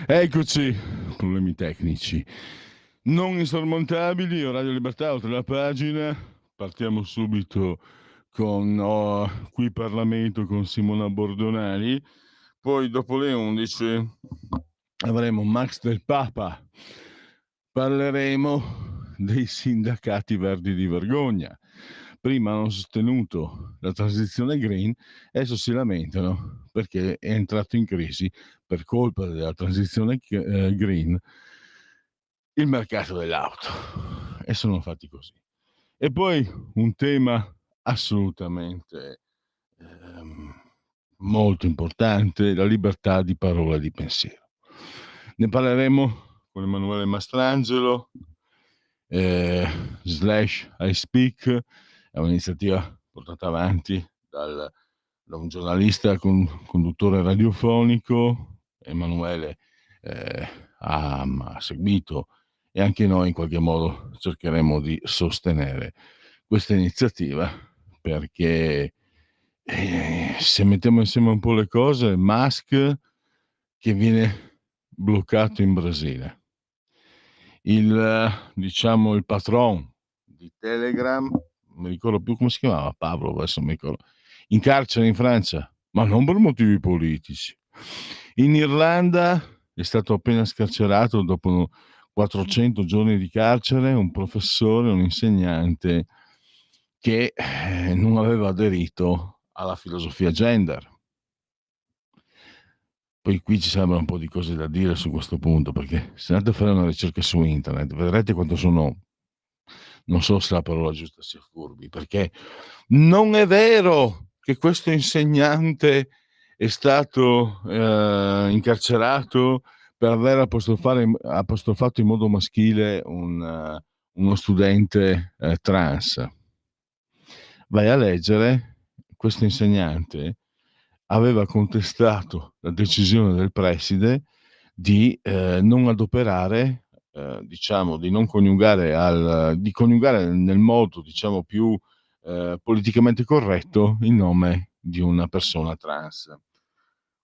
Eccoci, problemi tecnici non insormontabili. Radio Libertà, oltre la pagina. Partiamo subito con Qui Parlamento con Simona Bordonali. Poi dopo le 11 avremo Max del Papa. Parleremo dei sindacati verdi di vergogna. Prima hanno sostenuto la transizione green, adesso si lamentano perché è entrato in crisi per colpa della transizione green il mercato dell'auto, e sono fatti così. E poi un tema assolutamente molto importante: la libertà di parola e di pensiero. Ne parleremo con Emanuele Mastrangelo, slash I Speak. È un'iniziativa portata avanti da un giornalista conduttore radiofonico. Emanuele ha seguito, e anche noi in qualche modo cercheremo di sostenere questa iniziativa, perché se mettiamo insieme un po' le cose, Musk che viene bloccato in Brasile, diciamo il patron di Telegram, non mi ricordo più come si chiamava, Pavlo, adesso mi ricordo, in carcere in Francia, ma non per motivi politici. In Irlanda è stato appena scarcerato dopo 400 giorni di carcere un professore, un insegnante che non aveva aderito alla filosofia gender. Poi qui ci sarebbero un po' di cose da dire su questo punto, perché se andate a fare una ricerca su internet vedrete quanto sono, non so se la parola giusta sia furbi, perché non è vero che questo insegnante è stato incarcerato per aver apostrofato in modo maschile uno studente trans. Vai a leggere, questo insegnante aveva contestato la decisione del preside di non adoperare, diciamo, di non coniugare di coniugare nel modo, diciamo, più politicamente corretto il nome di una persona trans.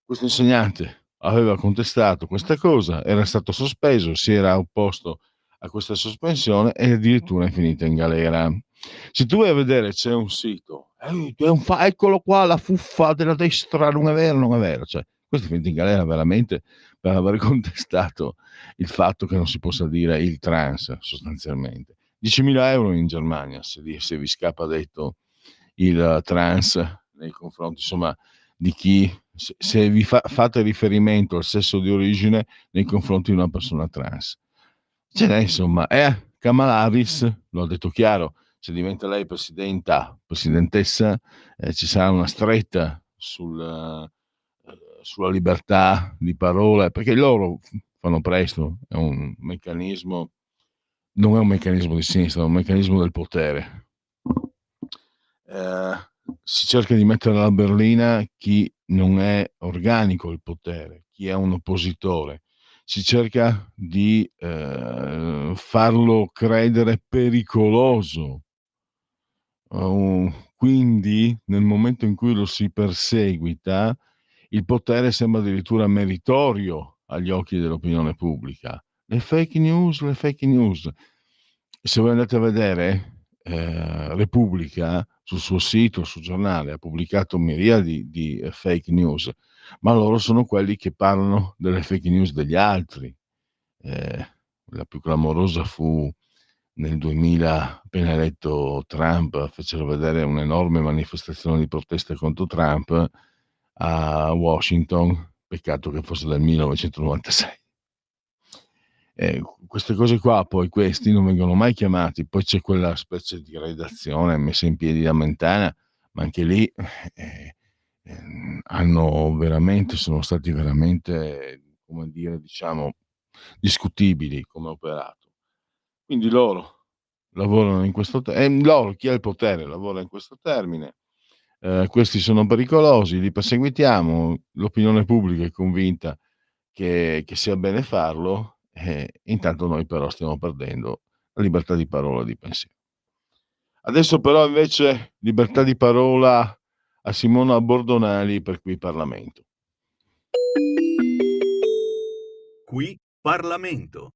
Questo insegnante aveva contestato questa cosa, era stato sospeso, si era opposto a questa sospensione e addirittura è finita in galera. Se tu vai a vedere, c'è un sito, eccolo qua, la fuffa della destra, non è vero, non è vero. Cioè, questo è finito in galera veramente per aver contestato il fatto che non si possa dire il trans, sostanzialmente. 10.000 euro in Germania se vi scappa detto il trans nei confronti, insomma, di chi, se vi fate riferimento al sesso di origine nei confronti di una persona trans. Ce n'è, insomma, Kamala Harris lo ha detto chiaro: se diventa lei presidentessa, ci sarà una stretta sulla libertà di parola, perché loro fanno presto, è un meccanismo, non è un meccanismo di sinistra, è un meccanismo del potere. Si cerca di mettere alla berlina chi non è organico il potere, chi è un oppositore. Si cerca di farlo credere pericoloso. Quindi nel momento in cui lo si perseguita, il potere sembra addirittura meritorio agli occhi dell'opinione pubblica. Le fake news. Se voi andate a vedere, Repubblica sul suo sito, sul giornale, ha pubblicato miriadi di fake news, ma loro sono quelli che parlano delle fake news degli altri. La più clamorosa fu nel 2000, appena eletto Trump, fecero vedere un'enorme manifestazione di protesta contro Trump a Washington, peccato che fosse del 1996. Queste cose qua, poi questi non vengono mai chiamati, poi c'è quella specie di redazione messa in piedi da Mentana, ma anche lì sono stati veramente, come dire, diciamo, discutibili come operato. Quindi loro lavorano in questo loro, chi ha il potere, lavora in questo termine. Questi sono pericolosi, li perseguitiamo, l'opinione pubblica è convinta che sia bene farlo, intanto noi però stiamo perdendo la libertà di parola e di pensiero. Adesso però invece libertà di parola a Simona Bordonali per Qui Parlamento. Qui Parlamento.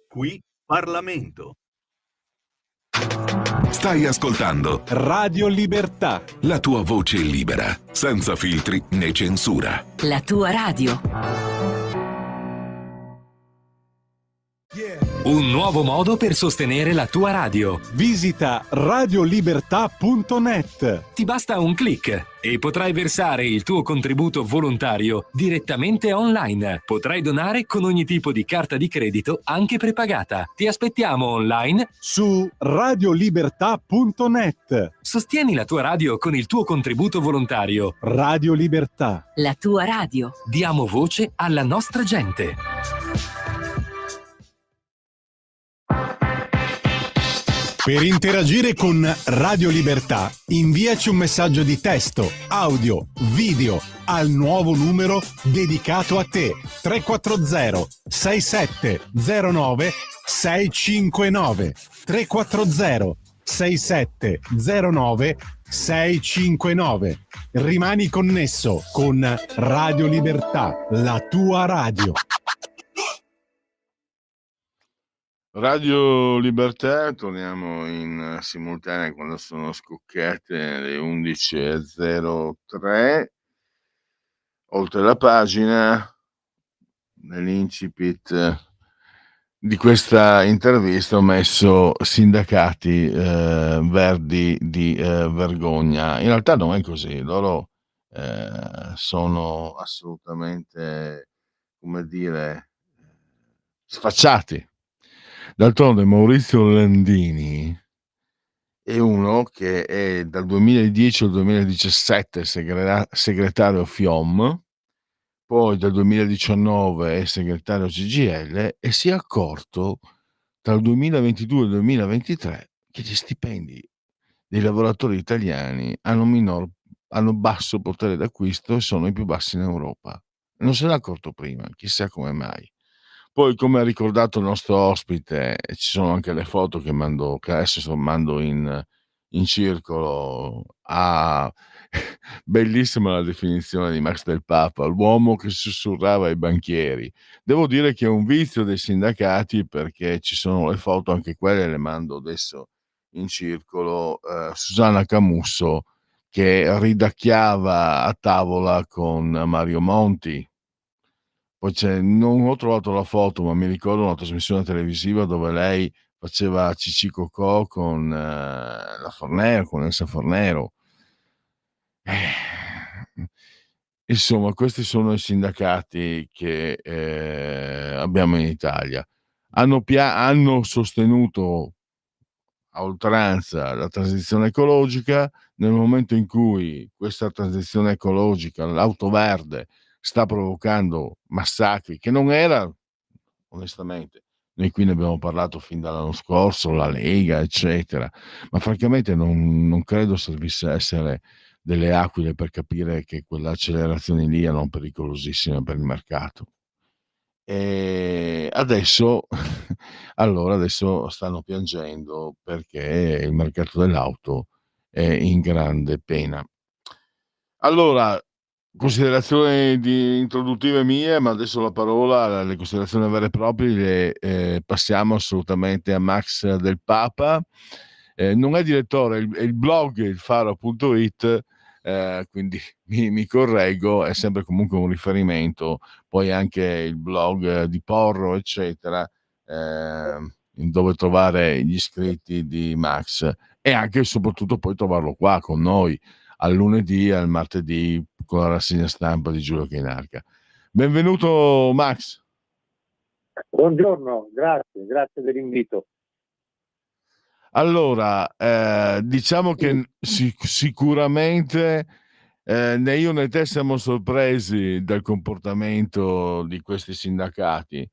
Qui Parlamento. Stai ascoltando Radio Libertà. la tua voce libera, senza filtri né censura. La tua radio. Un nuovo modo per sostenere la tua radio. Visita radiolibertà.net. Ti basta un click e potrai versare il tuo contributo volontario direttamente online. Potrai donare con ogni tipo di carta di credito, anche prepagata. Ti aspettiamo online Su radiolibertà.net. Sostieni la tua radio con il tuo contributo volontario. Radio Libertà. La tua radio. Diamo voce alla nostra gente. Per interagire con Radio Libertà, inviaci un messaggio di testo, audio, video al nuovo numero dedicato a te. 340 6709 659 340 6709 659. Rimani connesso con Radio Libertà, la tua radio. Radio Libertà, torniamo in simultanea quando sono scoccate le 11.03. Oltre la pagina, nell'incipit di questa intervista ho messo sindacati verdi di vergogna. In realtà non è così, loro sono assolutamente, come dire, sfacciati. D'altronde Maurizio Landini è uno che è dal 2010 al 2017 segretario FIOM, poi dal 2019 è segretario CGIL e si è accorto tra il 2022 e il 2023 che gli stipendi dei lavoratori italiani hanno basso potere d'acquisto e sono i più bassi in Europa. Non se n'è accorto prima, chissà come mai. Poi, come ha ricordato il nostro ospite, ci sono anche le foto che adesso mando in circolo. Bellissima la definizione di Max Del Papa, l'uomo che sussurrava ai banchieri. Devo dire che è un vizio dei sindacati, perché ci sono le foto, anche quelle le mando adesso in circolo. Susanna Camusso che ridacchiava a tavola con Mario Monti. Poi non ho trovato la foto, ma mi ricordo una trasmissione televisiva dove lei faceva Cicci Cocò con la Fornero, con Elsa Fornero. Insomma, questi sono i sindacati che abbiamo in Italia. Hanno sostenuto a oltranza la transizione ecologica. Nel momento in cui questa transizione ecologica, l'auto verde, sta provocando massacri che non era, onestamente, noi qui ne abbiamo parlato fin dall'anno scorso, la Lega, eccetera, ma francamente non credo servisse essere delle aquile per capire che quelle accelerazioni lì erano pericolosissime per il mercato. E adesso adesso stanno piangendo perché il mercato dell'auto è in grande pena. Allora, considerazioni introduttive mie, ma adesso la parola alle considerazioni vere e proprie le passiamo assolutamente a Max Del Papa. Non è direttore, il blog il faro.it, quindi mi correggo, è sempre comunque un riferimento. Poi anche il blog di Porro, eccetera, dove trovare gli scritti di Max, e anche e soprattutto poi trovarlo qua con noi al lunedì e al martedì con la rassegna stampa di Giulio Cainarca. Benvenuto Max. Buongiorno, grazie dell'invito. Allora, diciamo che sicuramente né io né te siamo sorpresi dal comportamento di questi sindacati.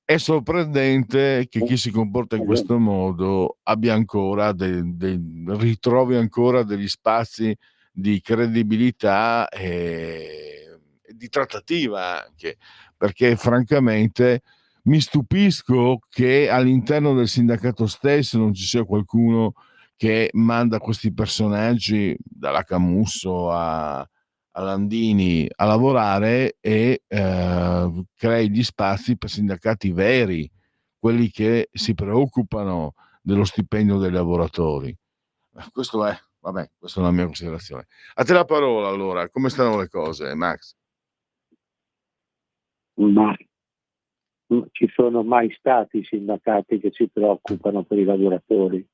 È sorprendente che chi si comporta in questo modo abbia ancora ritrovi ancora degli spazi di credibilità e di trattativa anche, perché francamente mi stupisco che all'interno del sindacato stesso non ci sia qualcuno che manda questi personaggi, dalla Camusso a a Landini a lavorare e crei gli spazi per sindacati veri, quelli che si preoccupano dello stipendio dei lavoratori. Questo è, vabbè, questa è la mia considerazione. A te la parola allora, come stanno le cose, Max? Ma non ci sono mai stati sindacati che si preoccupano per i lavoratori?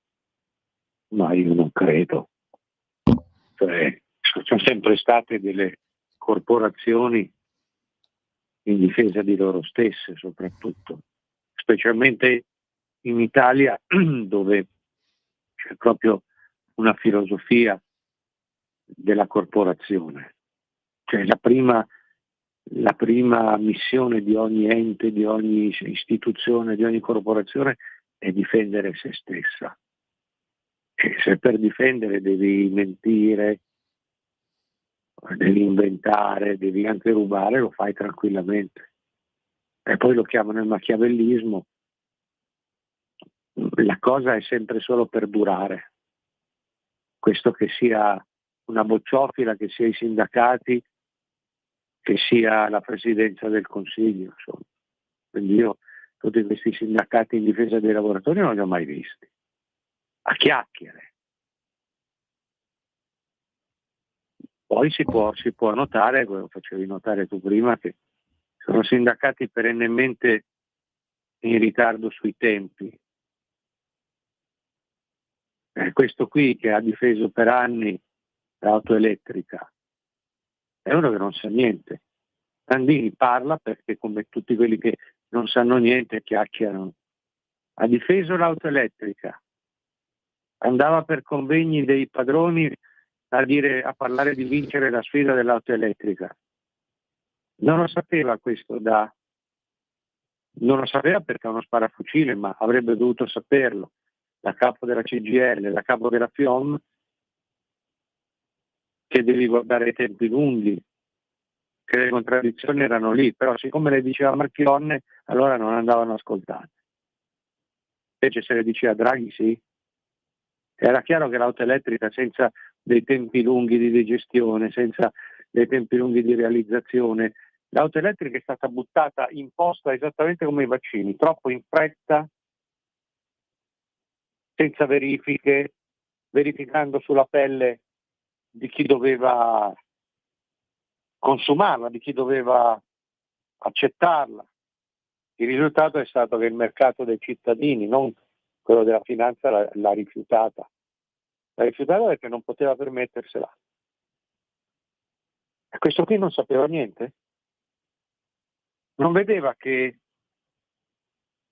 Ma io non credo. Cioè, sono sempre state delle corporazioni in difesa di loro stesse, soprattutto, specialmente in Italia, dove c'è proprio una filosofia della corporazione. Cioè la prima missione di ogni ente, di ogni istituzione, di ogni corporazione è difendere se stessa. E se per difendere devi mentire, devi inventare, devi anche rubare, lo fai tranquillamente. E poi lo chiamano il machiavellismo. La cosa è sempre solo per durare. Questo che sia una bocciofila, che sia i sindacati, che sia la presidenza del Consiglio, insomma. Quindi io tutti questi sindacati in difesa dei lavoratori non li ho mai visti. A chiacchiere. Poi si può notare, come facevi notare tu prima, che sono sindacati perennemente in ritardo sui tempi. Questo qui che ha difeso per anni l'auto elettrica è uno che non sa niente. Landini parla perché, come tutti quelli che non sanno niente, chiacchierano. Ha difeso l'auto elettrica, andava per convegni dei padroni a parlare di vincere la sfida dell'auto elettrica. Non lo sapeva questo non lo sapeva perché è uno sparafucile, ma avrebbe dovuto saperlo. La capo della CGIL, la capo della FIOM, che devi guardare i tempi lunghi, che le contraddizioni erano lì, però siccome le diceva Marchionne, allora non andavano ascoltate. Invece se le diceva Draghi, sì. Era chiaro che l'auto elettrica, senza dei tempi lunghi di digestione, senza dei tempi lunghi di realizzazione, l'auto elettrica è stata buttata in posta esattamente come i vaccini, troppo in fretta, senza verifiche, verificando sulla pelle di chi doveva consumarla, di chi doveva accettarla. Il risultato è stato che il mercato dei cittadini, non quello della finanza, l'ha rifiutata. L'ha rifiutata perché non poteva permettersela. E questo qui non sapeva niente? Non vedeva che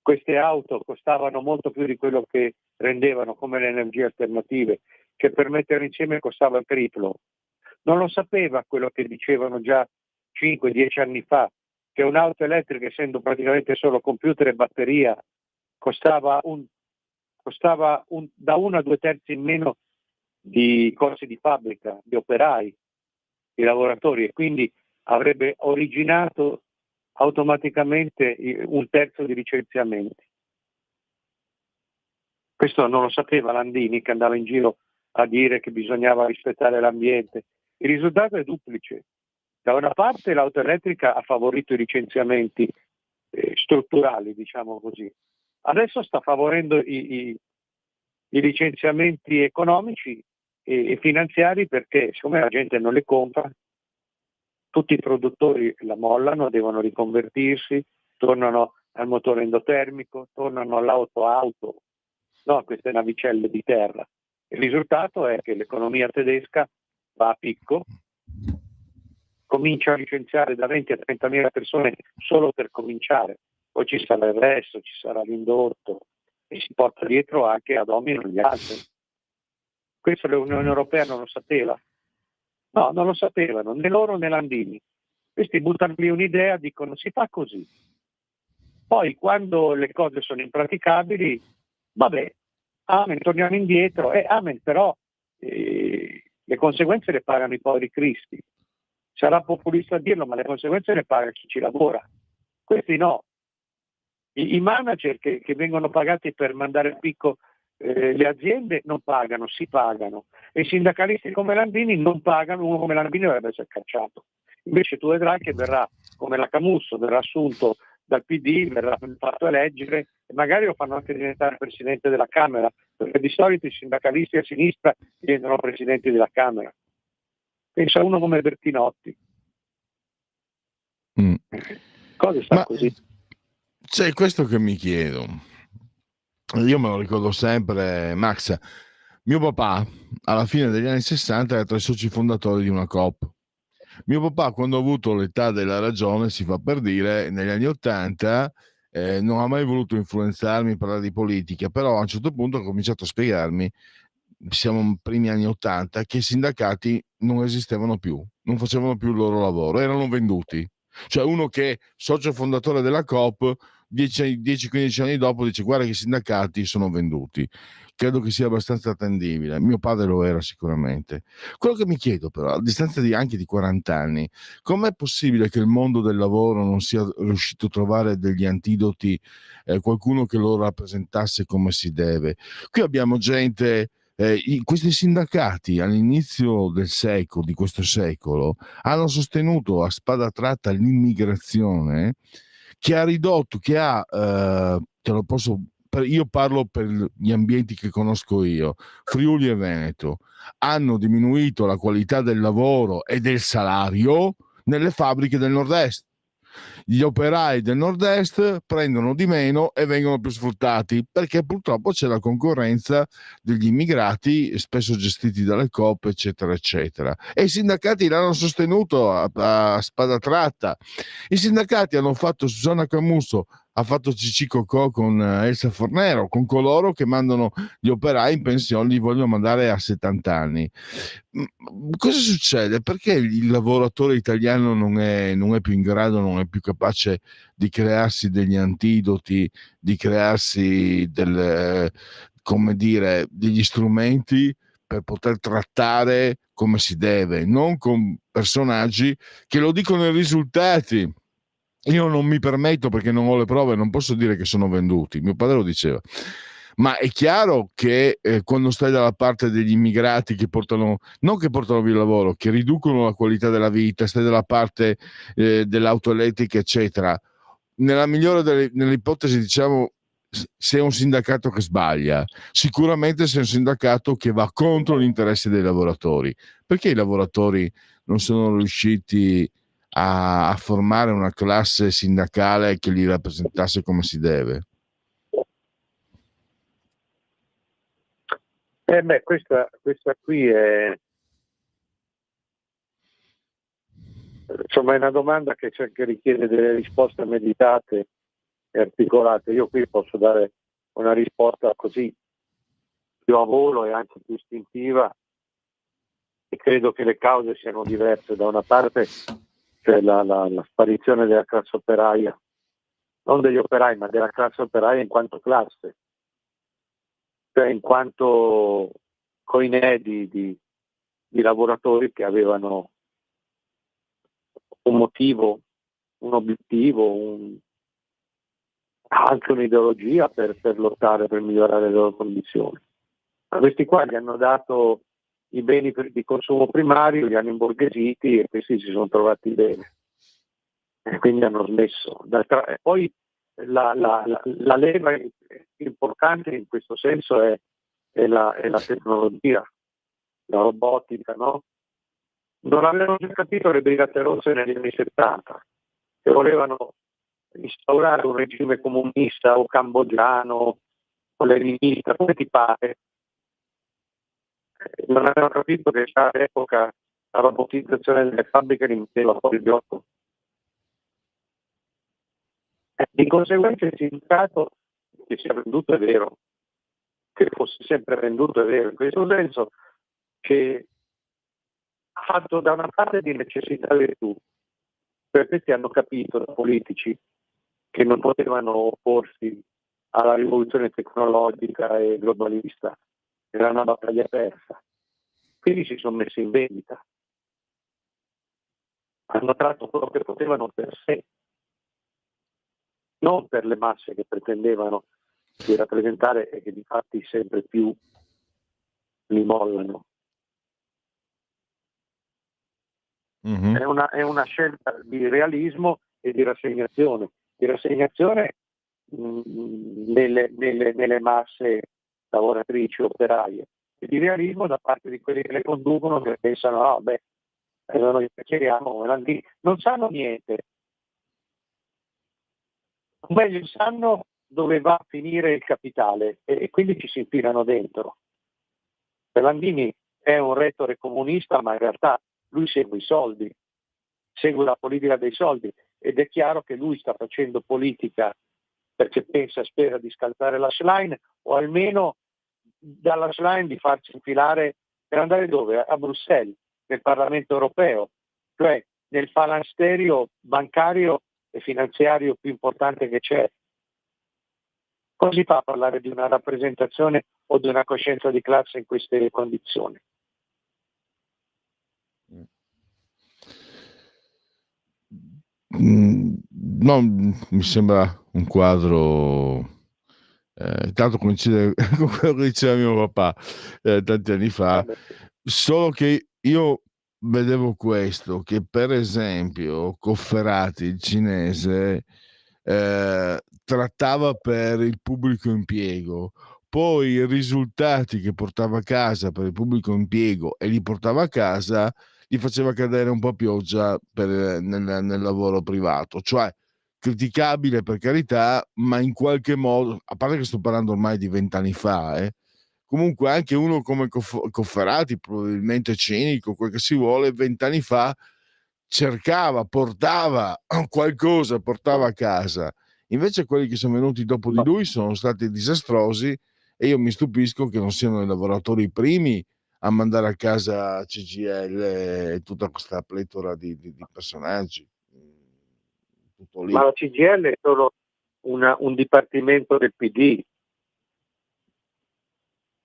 queste auto costavano molto più di quello che rendevano, come le energie alternative, che per mettere insieme costava il triplo. Non lo sapeva quello che dicevano già 5-10 anni fa, che un'auto elettrica, essendo praticamente solo computer e batteria, costava da 1 a 2 terzi in meno di costi di fabbrica, di operai, di lavoratori, e quindi avrebbe originato automaticamente 1/3 di licenziamenti. Questo non lo sapeva Landini, che andava in giro a dire che bisognava rispettare l'ambiente. Il risultato è duplice. Da una parte l'auto elettrica ha favorito i licenziamenti strutturali, diciamo così. Adesso sta favorendo i licenziamenti economici e finanziari, perché siccome la gente non le compra, tutti i produttori la mollano, devono riconvertirsi, tornano al motore endotermico, tornano all'auto, no, a queste navicelle di terra. Il risultato è che l'economia tedesca va a picco, comincia a licenziare da 20 a 30.000 persone solo per cominciare, poi ci sarà il resto, ci sarà l'indotto e si porta dietro anche a domino gli altri. Questo l'Unione Europea non lo sapeva. No, non lo sapevano, né loro né Landini. Questi buttano lì un'idea, dicono si fa così. Poi quando le cose sono impraticabili, vabbè, amen, torniamo indietro, amen, però le conseguenze le pagano i poveri cristi. Sarà populista a dirlo, ma le conseguenze le paga chi ci lavora. Questi no. I manager che vengono pagati per mandare a picco le aziende non pagano, si pagano, e i sindacalisti come Landini non pagano, uno come Landini dovrebbe essere cacciato. Invece tu vedrai che verrà, come la Camusso, verrà assunto dal PD, verrà fatto eleggere e magari lo fanno anche diventare presidente della Camera, perché di solito i sindacalisti a sinistra diventano presidenti della Camera. Pensa a uno come Bertinotti. Cosa sta Ma così? c'è questo che mi chiedo. Io me lo ricordo sempre, Max. Mio papà, alla fine degli anni 60, era tra i soci fondatori di una Coop. Mio papà, quando ha avuto l'età della ragione, si fa per dire, negli anni 80, non ha mai voluto influenzarmi a parlare di politica, però a un certo punto ha cominciato a spiegarmi, siamo primi anni 80, che i sindacati non esistevano più, non facevano più il loro lavoro, erano venduti. Cioè uno che è socio fondatore della Coop 10-15 anni dopo dice guarda che i sindacati sono venduti. Credo che sia abbastanza attendibile. Mio padre lo era sicuramente. Quello che mi chiedo però, a distanza anche di 40 anni, com'è possibile che il mondo del lavoro non sia riuscito a trovare degli antidoti, qualcuno che lo rappresentasse come si deve? Qui abbiamo gente, questi sindacati all'inizio del secolo, di questo secolo, hanno sostenuto a spada tratta l'immigrazione, che ha ridotto, te lo posso, io parlo per gli ambienti che conosco io, Friuli e Veneto, hanno diminuito la qualità del lavoro e del salario nelle fabbriche del nord-est. Gli operai del nord-est prendono di meno e vengono più sfruttati perché purtroppo c'è la concorrenza degli immigrati, spesso gestiti dalle Coop, eccetera, eccetera. E i sindacati l'hanno sostenuto a spada tratta. I sindacati hanno fatto, Susanna Camusso ha fatto Cicci Cocò con Elsa Fornero, con coloro che mandano gli operai in pensione, li vogliono mandare a 70 anni. Cosa succede? Perché il lavoratore italiano non è più in grado, non è più capace di crearsi degli antidoti, di crearsi come dire, degli strumenti per poter trattare come si deve, non con personaggi che lo dicono i risultati. Io non mi permetto, perché non ho le prove, non posso dire che sono venduti. Mio padre lo diceva. Ma è chiaro che quando stai dalla parte degli immigrati che portano, non che portano via il lavoro, che riducono la qualità della vita, stai dalla parte dell'auto elettrica, eccetera, nella migliore nelle ipotesi, diciamo, se è un sindacato che sbaglia, sicuramente se è un sindacato che va contro gli interessi dei lavoratori. Perché i lavoratori non sono riusciti a formare una classe sindacale che li rappresentasse come si deve? Questa qui è, insomma, è una domanda che richiede delle risposte meditate e articolate. Io qui posso dare una risposta così più a volo e anche più istintiva, e credo che le cause siano diverse. Da una parte c'è la sparizione della classe operaia, non degli operai, ma della classe operaia in quanto classe, cioè in quanto coinedi di lavoratori che avevano un motivo, un obiettivo, anche un'ideologia per lottare, per migliorare le loro condizioni. A questi qua gli hanno dato i beni di consumo primario, li hanno imborghesiti e questi si sono trovati bene. E quindi hanno smesso. Poi la leva importante in questo senso è la tecnologia, la robotica, no? Non avevano già capito le Brigate Rosse negli anni 70, che volevano instaurare un regime comunista o cambogiano o leninista, come ti pare. Non avevano capito che già all'epoca la robotizzazione delle fabbriche li metteva fuori gioco. Di conseguenza il sindacato, che sia venduto è vero, che fosse sempre venduto è vero, in questo senso che ha fatto da una parte di necessità virtù, perché questi hanno capito da politici che non potevano opporsi alla rivoluzione tecnologica e globalista, era una battaglia persa, quindi si sono messi in vendita, hanno tratto quello che potevano per sé, non per le masse che pretendevano di rappresentare e che di fatti sempre più li mollano. Mhm. È una scelta di realismo e di rassegnazione. Di rassegnazione nelle masse lavoratrici, operaie, e di realismo da parte di quelli che le conducono, che pensano, no, beh, noi chiariamo, non sanno niente. O meglio, sanno dove va a finire il capitale e quindi ci si infilano dentro. Landini è un retore comunista, ma in realtà lui segue i soldi, segue la politica dei soldi, ed è chiaro che lui sta facendo politica perché spera di scalzare la Schlein, o almeno dalla Schlein di farsi infilare per andare dove? A Bruxelles, nel Parlamento europeo, cioè nel falansterio bancario e finanziario più importante che c'è. Come si fa a parlare di una rappresentazione o di una coscienza di classe in queste condizioni? No, mi sembra un quadro. Tanto coincide con quello che diceva mio papà tanti anni fa, solo che io vedevo questo, che per esempio Cofferati, il cinese, trattava per il pubblico impiego, poi i risultati che portava a casa per il pubblico impiego e li portava a casa li faceva cadere un po' a pioggia nel lavoro privato, cioè criticabile per carità, ma in qualche modo, a parte che sto parlando ormai di 20 anni fa, comunque anche uno come Cofferati, probabilmente cinico, quel che si vuole, 20 anni fa portava qualcosa, portava a casa. Invece quelli che sono venuti dopo di lui sono stati disastrosi, e io mi stupisco che non siano i lavoratori primi a mandare a casa CGIL e tutta questa pletora di personaggi. Tutto lì. Ma la CGIL è solo un dipartimento del PD,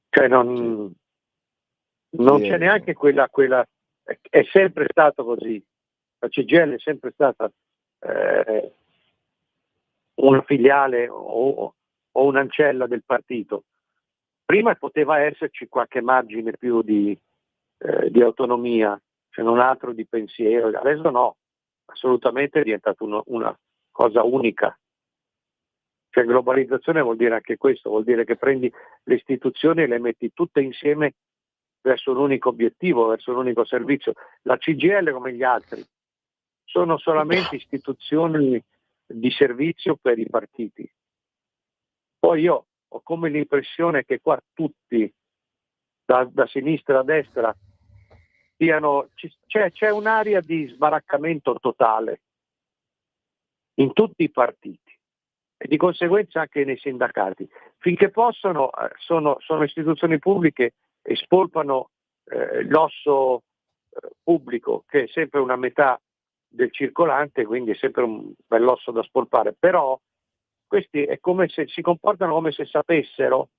cioè non c'è neanche quella, è sempre stato così. La CGIL è sempre stata una filiale o un'ancella del partito. Prima poteva esserci qualche margine più di autonomia, se non altro di pensiero, adesso no, assolutamente è diventato una cosa unica. Cioè globalizzazione vuol dire anche questo, vuol dire che prendi le istituzioni e le metti tutte insieme verso un unico obiettivo, verso un unico servizio. La CGIL, come gli altri, sono solamente istituzioni di servizio per i partiti. Poi io ho come l'impressione che qua tutti, da sinistra a destra, c'è un'area di sbaraccamento totale in tutti i partiti e di conseguenza anche nei sindacati. Finché possono, sono istituzioni pubbliche e spolpano l'osso pubblico, che è sempre una metà del circolante, quindi è sempre un bell'osso da spolpare. Però questi è come se si comportano come se sapessero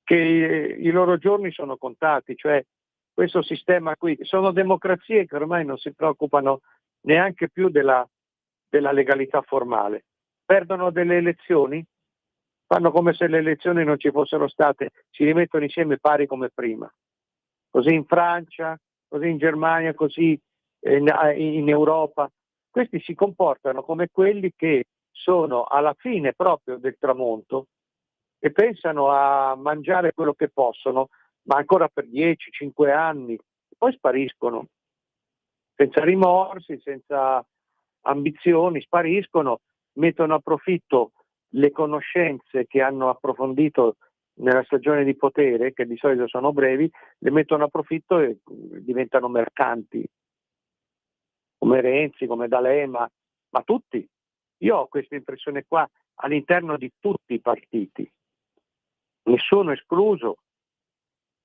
che i loro giorni sono contati, cioè questo sistema qui, sono democrazie che ormai non si preoccupano neanche più della legalità formale. Perdono delle elezioni, fanno come se le elezioni non ci fossero state, si rimettono insieme pari come prima. Così in Francia, così in Germania, così in Europa. Questi si comportano come quelli che sono alla fine proprio del tramonto e pensano a mangiare quello che possono, ma ancora per 10-5 anni, poi spariscono, senza rimorsi, senza ambizioni, spariscono, mettono a profitto le conoscenze che hanno approfondito nella stagione di potere, che di solito sono brevi, le mettono a profitto e diventano mercanti, come Renzi, come D'Alema, ma tutti. Io ho questa impressione qua all'interno di tutti i partiti, nessuno escluso,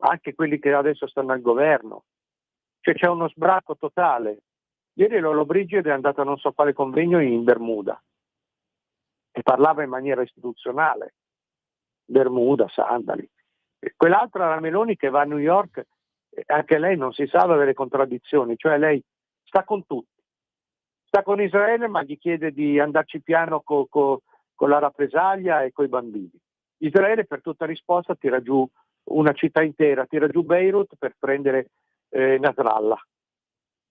anche quelli che adesso stanno al governo. Cioè c'è uno sbracco totale. Ieri Lollobrigida è andato a non so quale convegno in Bermuda e parlava in maniera istituzionale. Bermuda, sandali. E quell'altra, la Meloni, che va a New York, anche lei non si salva delle contraddizioni, cioè lei sta con tutti. Sta con Israele, ma gli chiede di andarci piano con la rappresaglia e coi bambini. Israele per tutta risposta tira giù una città intera, tira giù Beirut per prendere Nasrallah.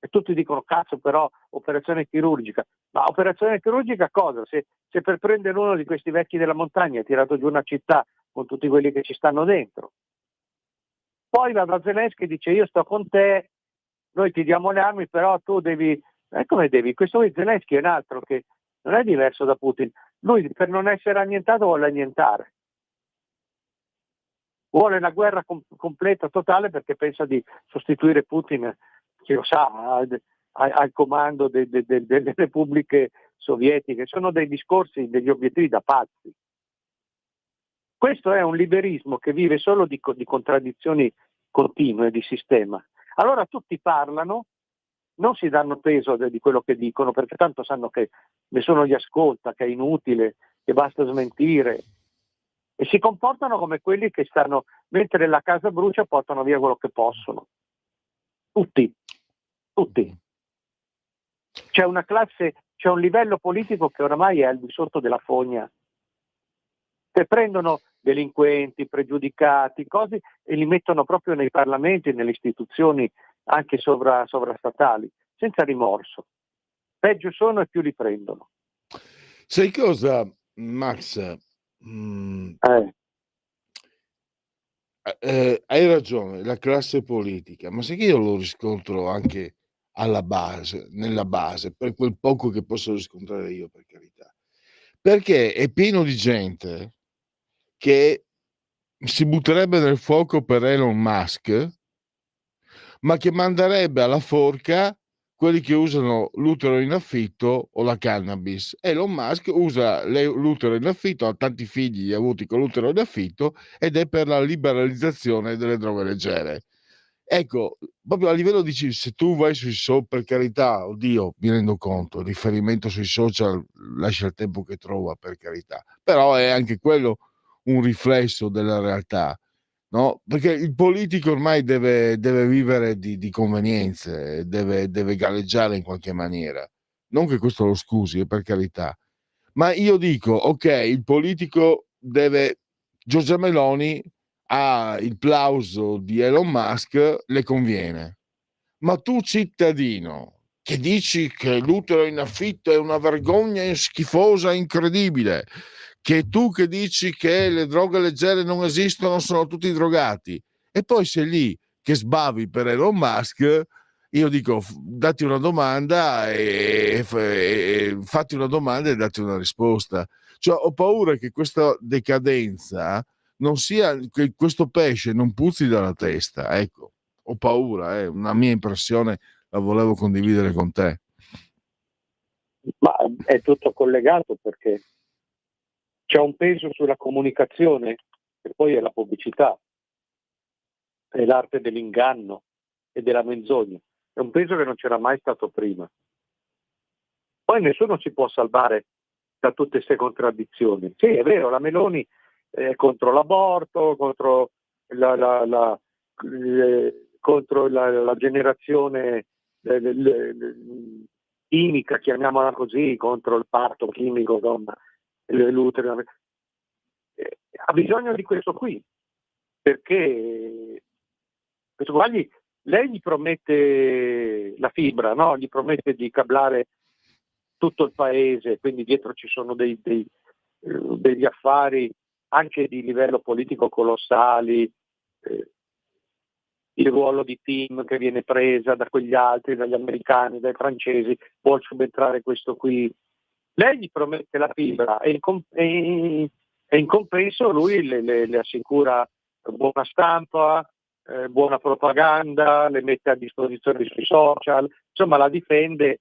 E tutti dicono cazzo, però operazione chirurgica. Ma operazione chirurgica cosa? Se per prendere uno di questi vecchi della montagna hai tirato giù una città con tutti quelli che ci stanno dentro. Poi va da Zelensky e dice io sto con te, noi ti diamo le armi, però tu devi... come devi? Questo qui Zelensky è un altro che non è diverso da Putin. Lui per non essere annientato vuole annientare. Vuole una guerra completa, totale, perché pensa di sostituire Putin, chi lo sa, al comando delle repubbliche sovietiche. Sono dei discorsi, degli obiettivi da pazzi. Questo è un liberismo che vive solo di contraddizioni continue di sistema. Allora tutti parlano, non si danno peso di quello che dicono, perché tanto sanno che nessuno li ascolta, che è inutile, che basta smentire. E si comportano come quelli che stanno, mentre la casa brucia, portano via quello che possono. Tutti. C'è una classe, c'è un livello politico che oramai è al di sotto della fogna. Che prendono delinquenti, pregiudicati, cose e li mettono proprio nei parlamenti, nelle istituzioni anche sovrastatali, senza rimorso. Peggio sono e più li prendono. Sai cosa, Max? Hai ragione, la classe politica, ma sai che io lo riscontro anche alla base, nella base, per quel poco che posso riscontrare io, per carità. Perché è pieno di gente che si butterebbe nel fuoco per Elon Musk, ma che manderebbe alla forca quelli che usano l'utero in affitto o la cannabis. Elon Musk usa l'utero in affitto, ha tanti figli avuti con l'utero in affitto ed è per la liberalizzazione delle droghe leggere. Ecco, proprio a livello di se tu vai sui social, per carità, oddio, mi rendo conto, il riferimento sui social lascia il tempo che trova, per carità, però è anche quello un riflesso della realtà. No, perché il politico ormai deve vivere di convenienze, deve galleggiare in qualche maniera. Non che questo lo scusi, per carità. Ma io dico, ok, il politico deve... Giorgia Meloni ha il plauso di Elon Musk, le conviene. Ma tu cittadino che dici che l'utero in affitto è una vergogna schifosa, incredibile, che tu che dici che le droghe leggere non esistono, sono tutti drogati, e poi sei lì che sbavi per Elon Musk, io dico datti una domanda e fatti una domanda e datti una risposta. Cioè, ho paura che questa decadenza non sia, che questo pesce non puzzi dalla testa, ecco. Ho paura, è una mia impressione, la volevo condividere con te. Ma è tutto collegato, perché c'è un peso sulla comunicazione che poi è la pubblicità, è l'arte dell'inganno e della menzogna. È un peso che non c'era mai stato prima. Poi nessuno si può salvare da tutte queste contraddizioni. Sì, è vero, la Meloni è contro l'aborto, contro contro la generazione chimica, chiamiamola così, contro il parto chimico, insomma, l'utero. Ha bisogno di questo qui, perché questo qua lei gli promette la fibra, no? Gli promette di cablare tutto il paese, quindi dietro ci sono degli affari anche di livello politico colossali, il ruolo di team che viene presa da quegli altri, dagli americani, dai francesi, vuol subentrare questo qui. Lei gli promette la fibra e in compenso lui le assicura buona stampa, buona propaganda, le mette a disposizione sui social, insomma la difende,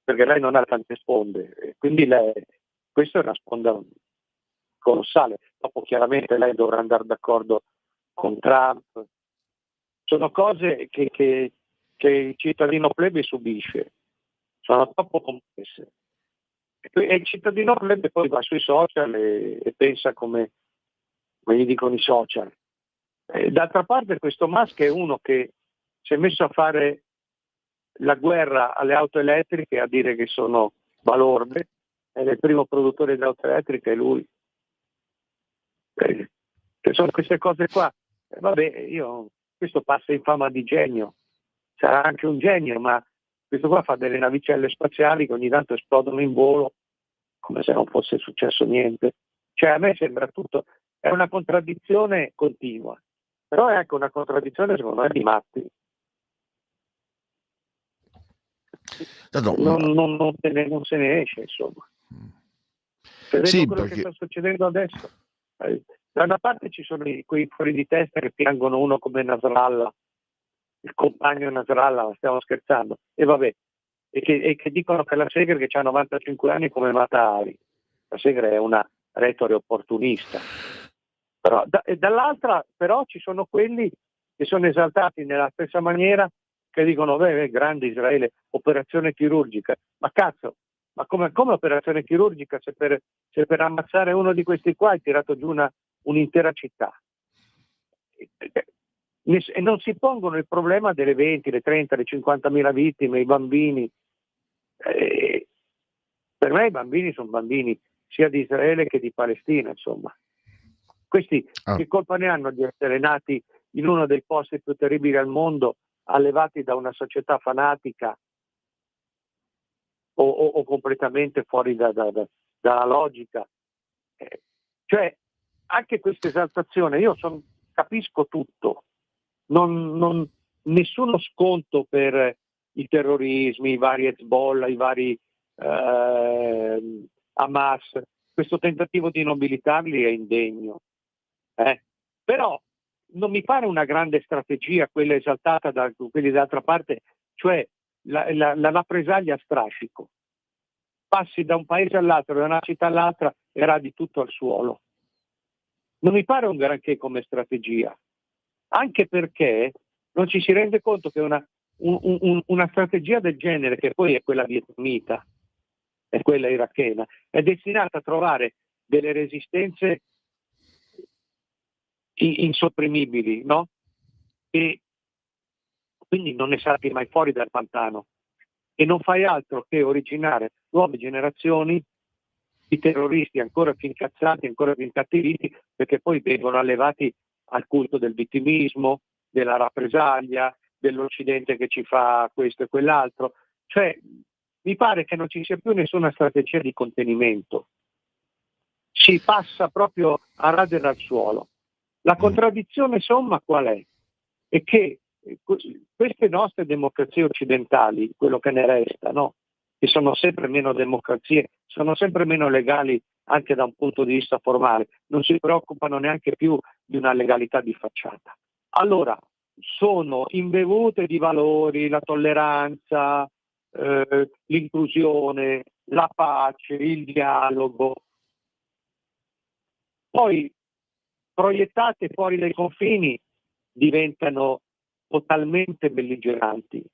perché lei non ha tante sponde, quindi questa è una sponda colossale. Dopo chiaramente lei dovrà andare d'accordo con Trump. Sono cose che il cittadino plebe subisce, sono troppo complesse. E il cittadino plebe poi va sui social e pensa come gli dicono i social. D'altra parte questo Musk è uno che si è messo a fare la guerra alle auto elettriche, a dire che sono balorde, è il primo produttore di auto elettriche, è lui. Che sono queste cose qua. Vabbè, questo passa in fama di genio, sarà anche un genio, ma questo qua fa delle navicelle spaziali che ogni tanto esplodono in volo come se non fosse successo niente. Cioè, a me sembra tutto, è una contraddizione continua, però è anche una contraddizione secondo me di matti. Tanto, Non se ne esce, insomma. Vedendo sì, quello perché che sta succedendo adesso, da una parte ci sono quei fuori di testa che piangono uno come Nasrallah, il compagno Nasrallah, stiamo scherzando, e vabbè, e che dicono che la Segre, che ha 95 anni, come Matari. La Segre è una retore opportunista. Però, e dall'altra però ci sono quelli che sono esaltati nella stessa maniera, che dicono grande Israele, operazione chirurgica. Ma cazzo, ma come operazione chirurgica se per ammazzare uno di questi qua hai tirato giù un'intera città? E non si pongono il problema delle 20, le 30, le 50.000 vittime, i bambini. Per me i bambini sono bambini sia di Israele che di Palestina, insomma. Questi che colpa ne hanno di essere nati in uno dei posti più terribili al mondo, allevati da una società fanatica o completamente fuori dalla logica? Cioè, anche questa esaltazione, io capisco tutto, nessuno sconto per i terrorismi, i vari Hezbollah, i vari Hamas, questo tentativo di nobilitarli è indegno. Però non mi pare una grande strategia quella esaltata da quelli dall'altra parte, cioè la rappresaglia a strascico. Passi da un paese all'altro, da una città all'altra e radi tutto al suolo. Non mi pare un granché come strategia, anche perché non ci si rende conto che una strategia del genere, che poi è quella vietnamita, è quella irachena, è destinata a trovare delle resistenze insopprimibili, no? E quindi non ne salti mai fuori dal pantano e non fai altro che originare nuove generazioni di terroristi ancora più incazzati, ancora più incattiviti, perché poi vengono allevati al culto del vittimismo, della rappresaglia, dell'Occidente che ci fa questo e quell'altro. Cioè, mi pare che non ci sia più nessuna strategia di contenimento. Si passa proprio a radere al suolo. La contraddizione, insomma, qual è? È che queste nostre democrazie occidentali, quello che ne resta, no? Che sono sempre meno democrazie, sono sempre meno legali anche da un punto di vista formale, non si preoccupano neanche più di una legalità di facciata. Allora, sono imbevute di valori, la tolleranza, l'inclusione, la pace, il dialogo. Poi, proiettate fuori dai confini, diventano totalmente belligeranti.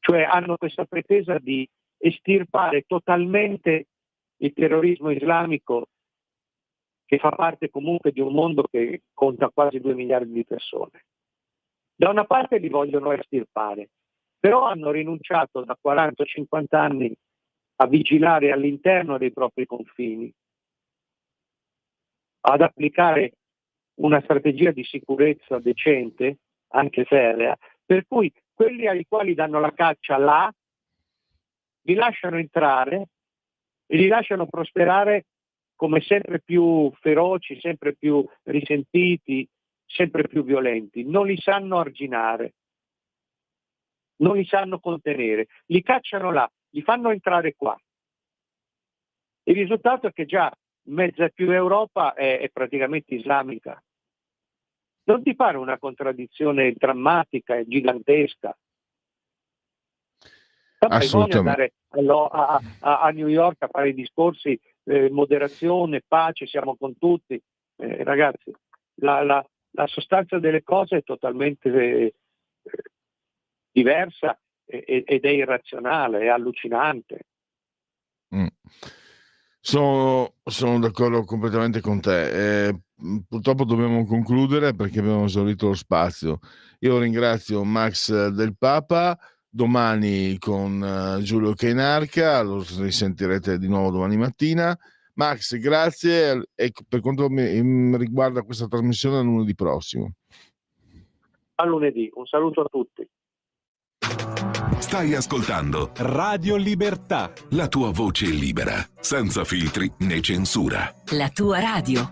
Cioè hanno questa pretesa di estirpare totalmente il terrorismo islamico, che fa parte comunque di un mondo che conta quasi 2 miliardi di persone. Da una parte li vogliono estirpare, però hanno rinunciato da 40-50 anni a vigilare all'interno dei propri confini, ad applicare una strategia di sicurezza decente, anche ferrea, per cui quelli ai quali danno la caccia là, li lasciano entrare e li lasciano prosperare come sempre più feroci, sempre più risentiti, sempre più violenti. Non li sanno arginare, non li sanno contenere, li cacciano là, li fanno entrare qua. Il risultato è che già mezza più Europa è praticamente islamica. Non ti pare una contraddizione drammatica e gigantesca? Voglio andare a New York a fare i discorsi, moderazione, pace, siamo con tutti. Ragazzi, la sostanza delle cose è totalmente diversa ed è irrazionale, è allucinante. Sono d'accordo completamente con te. Purtroppo dobbiamo concludere perché abbiamo esaurito lo spazio. Io ringrazio Max Del Papa. Domani con Giulio Cainarca, lo risentirete di nuovo domani mattina. Max, grazie e per quanto mi riguarda questa trasmissione, a lunedì prossimo. A lunedì, un saluto a tutti. Stai ascoltando Radio Libertà. la tua voce libera, senza filtri né censura. La tua radio.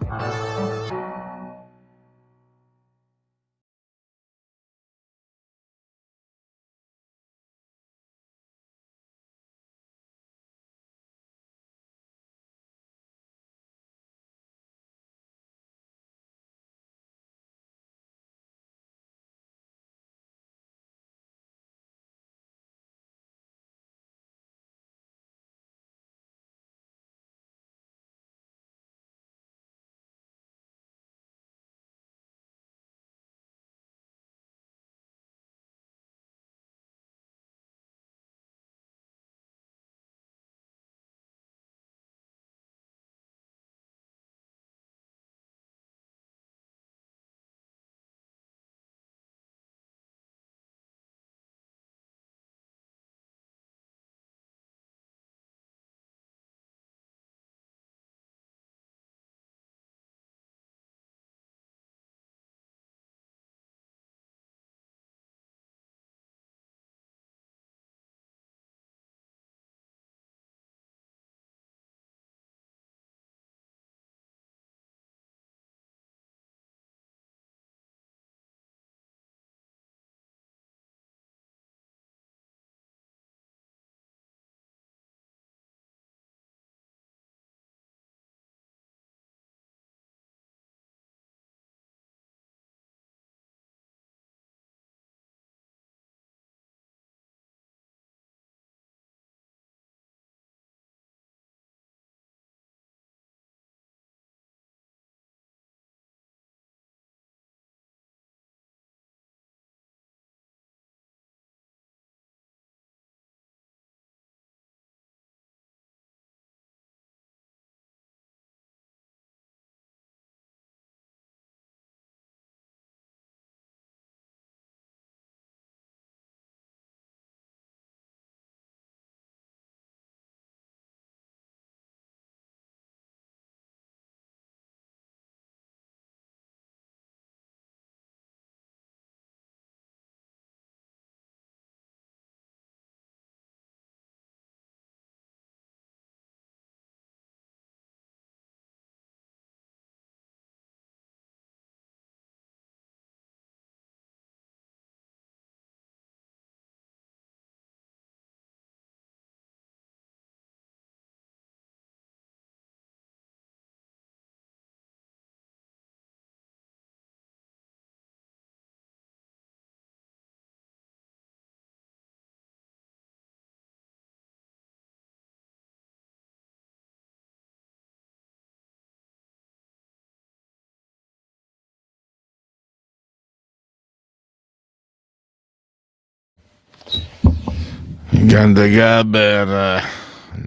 Grande Gaber,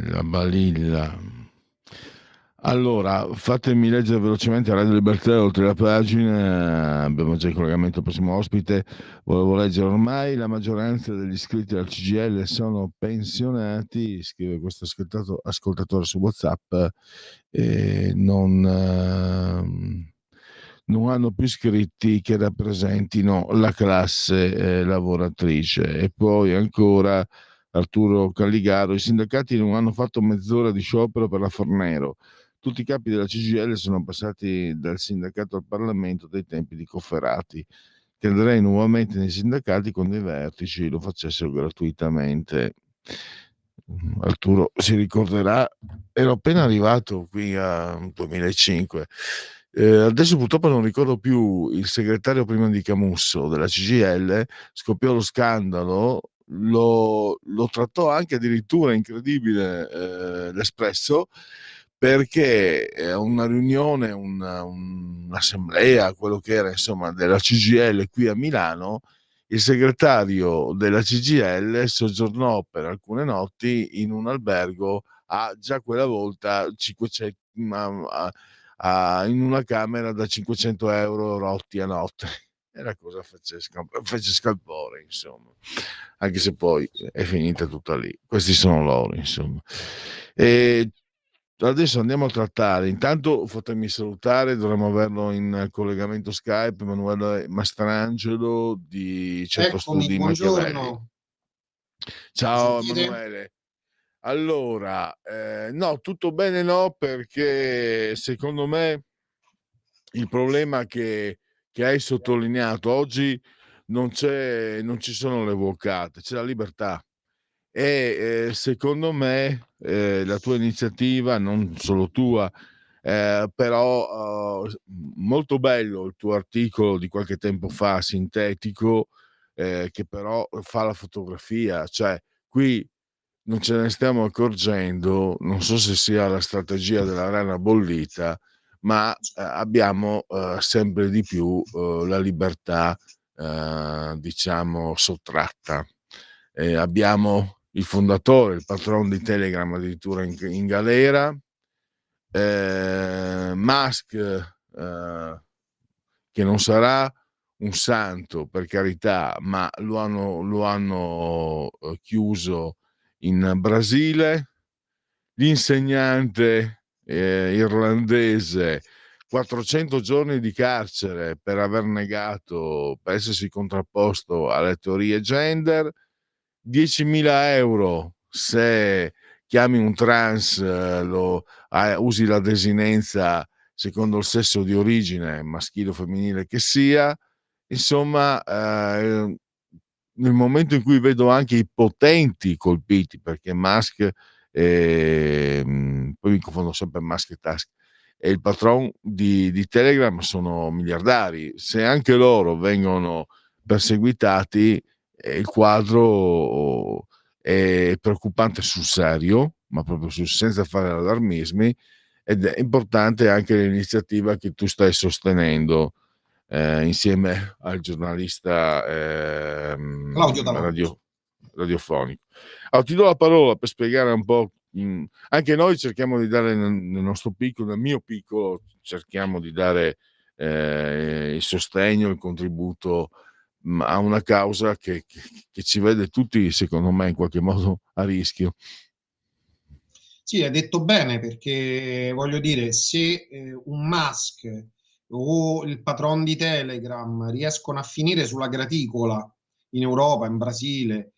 la balilla. Allora, fatemi leggere velocemente a Radio Libertà, oltre la pagina, abbiamo già il collegamento al prossimo ospite. Volevo leggere: ormai la maggioranza degli iscritti al CGIL sono pensionati, scrive questo ascoltatore su WhatsApp, e non hanno più iscritti che rappresentino la classe lavoratrice. E poi ancora Arturo Calligaro: i sindacati non hanno fatto mezz'ora di sciopero per la Fornero. Tutti i capi della CGIL sono passati dal sindacato al Parlamento dai tempi di Cofferati. Crederei nuovamente nei sindacati quando i vertici lo facessero gratuitamente. Arturo si ricorderà, ero appena arrivato qui a 2005. Adesso purtroppo non ricordo più il segretario prima di Camusso della CGIL, scoppiò lo scandalo, lo trattò anche addirittura, incredibile, l'Espresso, perché a una riunione, un'assemblea, quello che era insomma della CGIL qui a Milano, il segretario della CGIL soggiornò per alcune notti in un albergo a già quella volta 500, in una camera da 500 euro rotti a notte. E la cosa fece scalpore, insomma, anche se poi è finita tutta lì. Questi sono loro, insomma. E Adesso andiamo a trattare. Intanto fatemi salutare, dovremmo averlo in collegamento Skype, Emanuele Mastrangelo di Centro Eccomi, Studi Machiavelli. buongiorno. Mi Ciao sentite? Emanuele. Allora, no, tutto bene no, perché secondo me il problema che hai sottolineato oggi non ci sono le vuocate, c'è la libertà. E secondo me la tua iniziativa, non solo tua, però molto bello il tuo articolo di qualche tempo fa, sintetico, che però fa la fotografia, cioè qui non ce ne stiamo accorgendo, non so se sia la strategia della rana bollita, ma abbiamo sempre di più la libertà, diciamo, sottratta. Abbiamo il fondatore, il patron di Telegram addirittura in galera, Musk, che non sarà un santo, per carità, ma lo hanno chiuso in Brasile, l'insegnante irlandese 400 giorni di carcere per per essersi contrapposto alle teorie gender, 10.000 euro se chiami un trans, usi la desinenza secondo il sesso di origine, maschile o femminile che sia. Insomma, nel momento in cui vedo anche i potenti colpiti, perché Musk, poi mi confondo sempre Musk e Tusk, e il patron di Telegram sono miliardari, se anche loro vengono perseguitati, il quadro è preoccupante sul serio, ma proprio senza fare allarmismi, ed è importante anche l'iniziativa che tu stai sostenendo insieme al giornalista Claudio Talocco. radiofonico. Allora, ti do la parola per spiegare un po'. Anche noi cerchiamo di dare nel nostro piccolo, nel mio piccolo, cerchiamo di dare il sostegno, il contributo a una causa che ci vede tutti, secondo me, in qualche modo a rischio. Sì, hai detto bene, perché voglio dire, se un Musk o il patron di Telegram riescono a finire sulla graticola in Europa, in Brasile,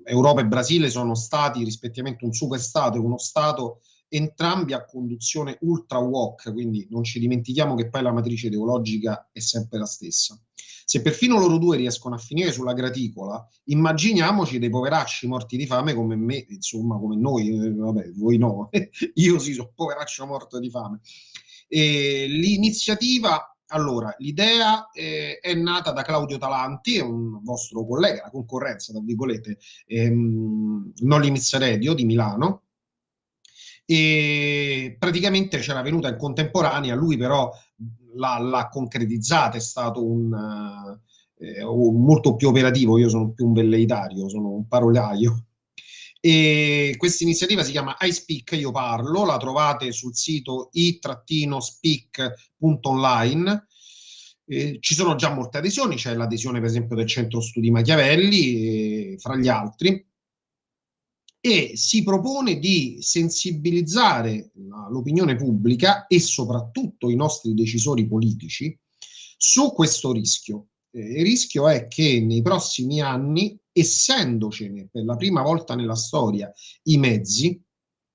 Europa e Brasile sono stati rispettivamente un superstato e uno stato, entrambi a conduzione ultra woke, quindi non ci dimentichiamo che poi la matrice ideologica è sempre la stessa. Se perfino loro due riescono a finire sulla graticola, immaginiamoci dei poveracci morti di fame come me, insomma, come noi, vabbè, voi no, io sì, sono poveraccio morto di fame. L'iniziativa, allora, l'idea è nata da Claudio Talanti, un vostro collega, la concorrenza, tra virgolette, Non Limits Radio di Milano, e praticamente c'era venuta in contemporanea, lui però l'ha concretizzata, è stato molto più operativo. Io sono più un velleitario, sono un parolaio, e questa iniziativa si chiama I Speak, io parlo, la trovate sul sito i-speak.online. Ci sono già molte adesioni, c'è l'adesione per esempio del Centro Studi Machiavelli, fra gli altri, e si propone di sensibilizzare l'opinione pubblica e soprattutto i nostri decisori politici su questo rischio. Il rischio è che nei prossimi anni, essendocene per la prima volta nella storia i mezzi,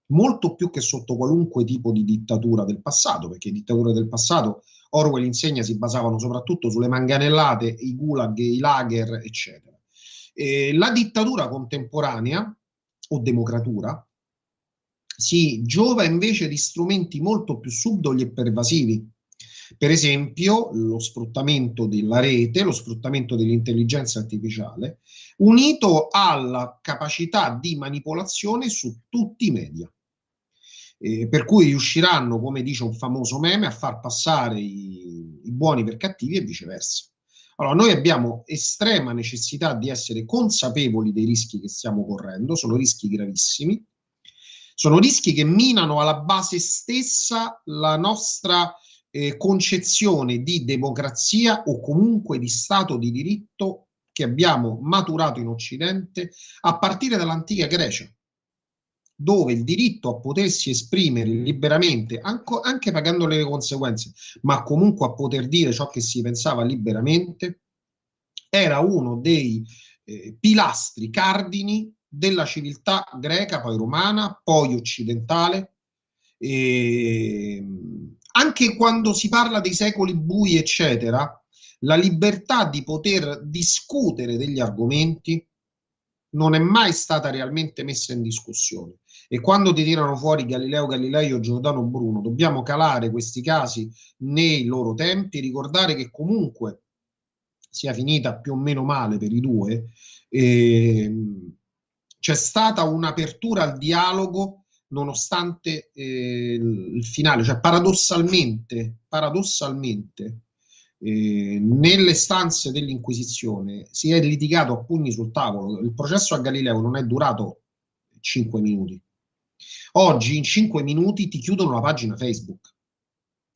molto più che sotto qualunque tipo di dittatura del passato, perché le dittature del passato, Orwell insegna, si basavano soprattutto sulle manganellate, i gulag, i lager, eccetera. La dittatura contemporanea o democratura si giova invece di strumenti molto più subdoli e pervasivi. Per esempio, lo sfruttamento della rete, lo sfruttamento dell'intelligenza artificiale, unito alla capacità di manipolazione su tutti i media. Per cui riusciranno, come dice un famoso meme, a far passare i buoni per cattivi e viceversa. Allora, noi abbiamo estrema necessità di essere consapevoli dei rischi che stiamo correndo, sono rischi gravissimi, sono rischi che minano alla base stessa la nostra concezione di democrazia o comunque di Stato di diritto che abbiamo maturato in Occidente a partire dall'antica Grecia. dove il diritto a potersi esprimere liberamente, anche pagando le conseguenze, ma comunque a poter dire ciò che si pensava liberamente, era uno dei pilastri cardini della civiltà greca, poi romana, poi occidentale. Anche quando si parla dei secoli bui, eccetera, la libertà di poter discutere degli argomenti non è mai stata realmente messa in discussione. E quando ti tirano fuori Galileo Galilei o Giordano Bruno, dobbiamo calare questi casi nei loro tempi, ricordare che comunque sia finita più o meno male per i due, c'è stata un'apertura al dialogo nonostante il finale, cioè paradossalmente nelle stanze dell'Inquisizione si è litigato a pugni sul tavolo. Il processo a Galileo non è durato 5 minuti. Oggi in 5 minuti ti chiudono la pagina Facebook,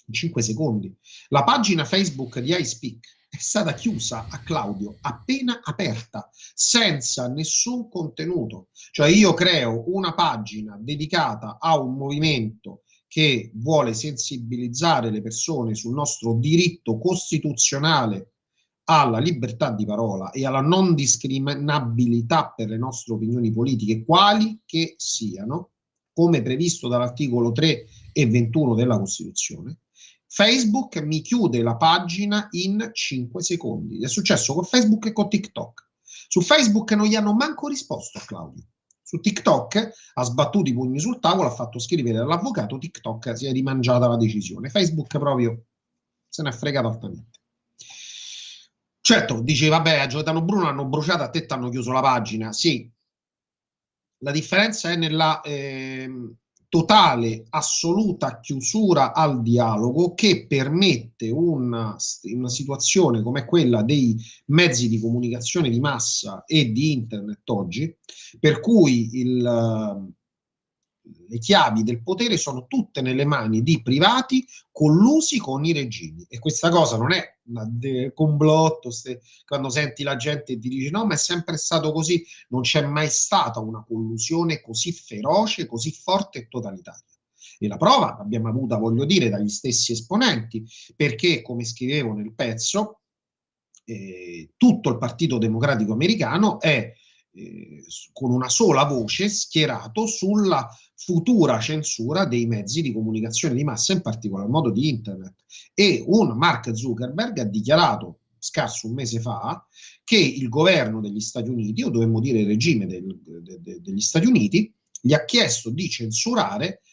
in 5 secondi. La pagina Facebook di iSpeak è stata chiusa a Claudio appena aperta, senza nessun contenuto. Cioè io creo una pagina dedicata a un movimento che vuole sensibilizzare le persone sul nostro diritto costituzionale alla libertà di parola e alla non discriminabilità per le nostre opinioni politiche, quali che siano, come previsto dall'articolo 3 e 21 della Costituzione. Facebook mi chiude la pagina in 5 secondi. È successo con Facebook e con TikTok. Su Facebook non gli hanno manco risposto a Claudio. Su TikTok ha sbattuto i pugni sul tavolo, ha fatto scrivere all'avvocato, TikTok si è rimangiata la decisione. Facebook proprio se ne è fregato altamente. Certo, dice, vabbè, a Giordano Bruno hanno bruciato, a te ti hanno chiuso la pagina. Sì, la differenza è nella totale, assoluta chiusura al dialogo che permette una situazione come quella dei mezzi di comunicazione di massa e di internet oggi, per cui le chiavi del potere sono tutte nelle mani di privati collusi con i regimi. E questa cosa non è un complotto, quando senti la gente e ti dice no, ma è sempre stato così. Non c'è mai stata una collusione così feroce, così forte e totalitaria. E la prova l'abbiamo avuta, voglio dire, dagli stessi esponenti, perché, come scrivevo nel pezzo, tutto il Partito Democratico americano è con una sola voce schierato sulla futura censura dei mezzi di comunicazione di massa, in particolar modo di internet. E un Mark Zuckerberg ha dichiarato scarso un mese fa che il governo degli Stati Uniti, o dovremmo dire il regime degli Stati Uniti, gli ha chiesto di censurare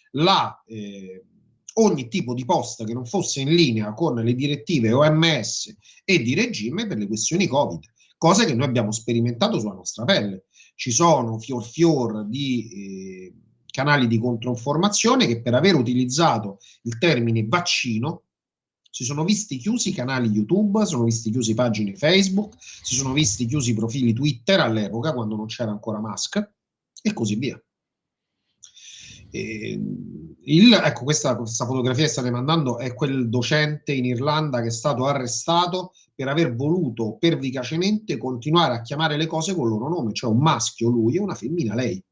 ogni tipo di post che non fosse in linea con le direttive OMS e di regime per le questioni Covid. Cosa che noi abbiamo sperimentato sulla nostra pelle. Ci sono fior di canali di controinformazione che per aver utilizzato il termine vaccino si sono visti chiusi canali YouTube, sono visti chiusi pagine Facebook, si sono visti chiusi profili Twitter all'epoca quando non c'era ancora Musk e così via. Ecco, questa fotografia che state mandando è quel docente in Irlanda che è stato arrestato per aver voluto pervicacemente continuare a chiamare le cose con il loro nome, cioè un maschio lui e una femmina lei,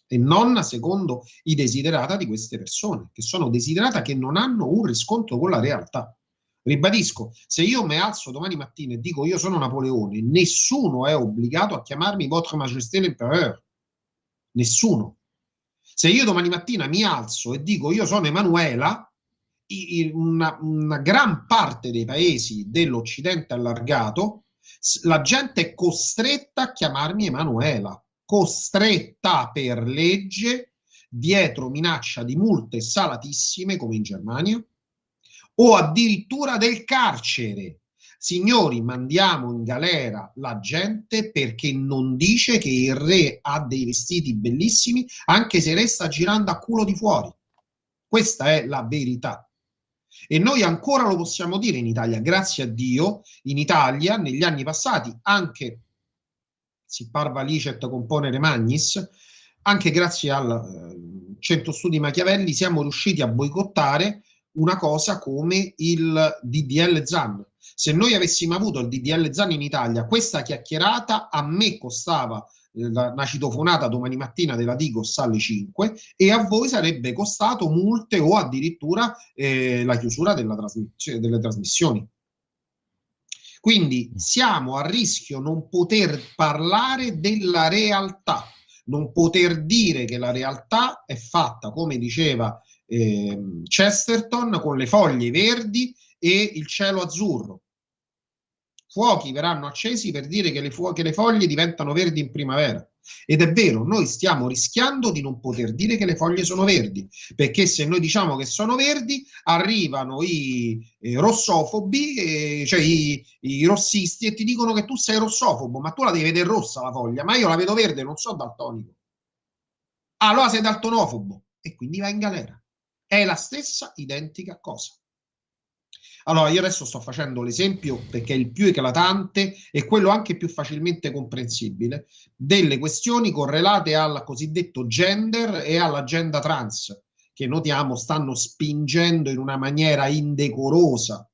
e non secondo i desiderata di queste persone, che sono desiderata che non hanno un riscontro con la realtà. Ribadisco, se io mi alzo domani mattina e dico io sono Napoleone, nessuno è obbligato a chiamarmi Votre Majesté l'Empereur, nessuno. Se io domani mattina mi alzo e dico io sono Emanuela, una gran parte dei paesi dell'Occidente allargato, la gente è costretta a chiamarmi Emanuela, costretta per legge, dietro minaccia di multe salatissime come in Germania, o addirittura del carcere. Signori, mandiamo in galera la gente perché non dice che il re ha dei vestiti bellissimi, anche se re sta girando a culo di fuori. Questa è la verità. E noi ancora lo possiamo dire in Italia, grazie a Dio, in Italia negli anni passati, anche si parva licet componere magnis, anche grazie al Centro Studi Machiavelli siamo riusciti a boicottare una cosa come il DDL Zan. Se noi avessimo avuto il DDL Zan in Italia, questa chiacchierata a me costava una citofonata domani mattina della Digos alle 5 e a voi sarebbe costato multe o addirittura la chiusura delle trasmissioni. Quindi siamo a rischio non poter parlare della realtà, non poter dire che la realtà è fatta, come diceva Chesterton, con le foglie verdi e il cielo azzurro. Fuochi verranno accesi per dire che le foglie diventano verdi in primavera. Ed è vero, noi stiamo rischiando di non poter dire che le foglie sono verdi, perché se noi diciamo che sono verdi, arrivano i rossofobi, cioè i rossisti, e ti dicono che tu sei rossofobo, ma tu la devi vedere rossa la foglia, ma io la vedo verde, non so daltonico. Allora sei daltonofobo, e quindi vai in galera. È la stessa identica cosa. Allora, io adesso sto facendo l'esempio perché è il più eclatante e quello anche più facilmente comprensibile delle questioni correlate al cosiddetto gender e all'agenda trans, che notiamo stanno spingendo in una maniera indecorosa.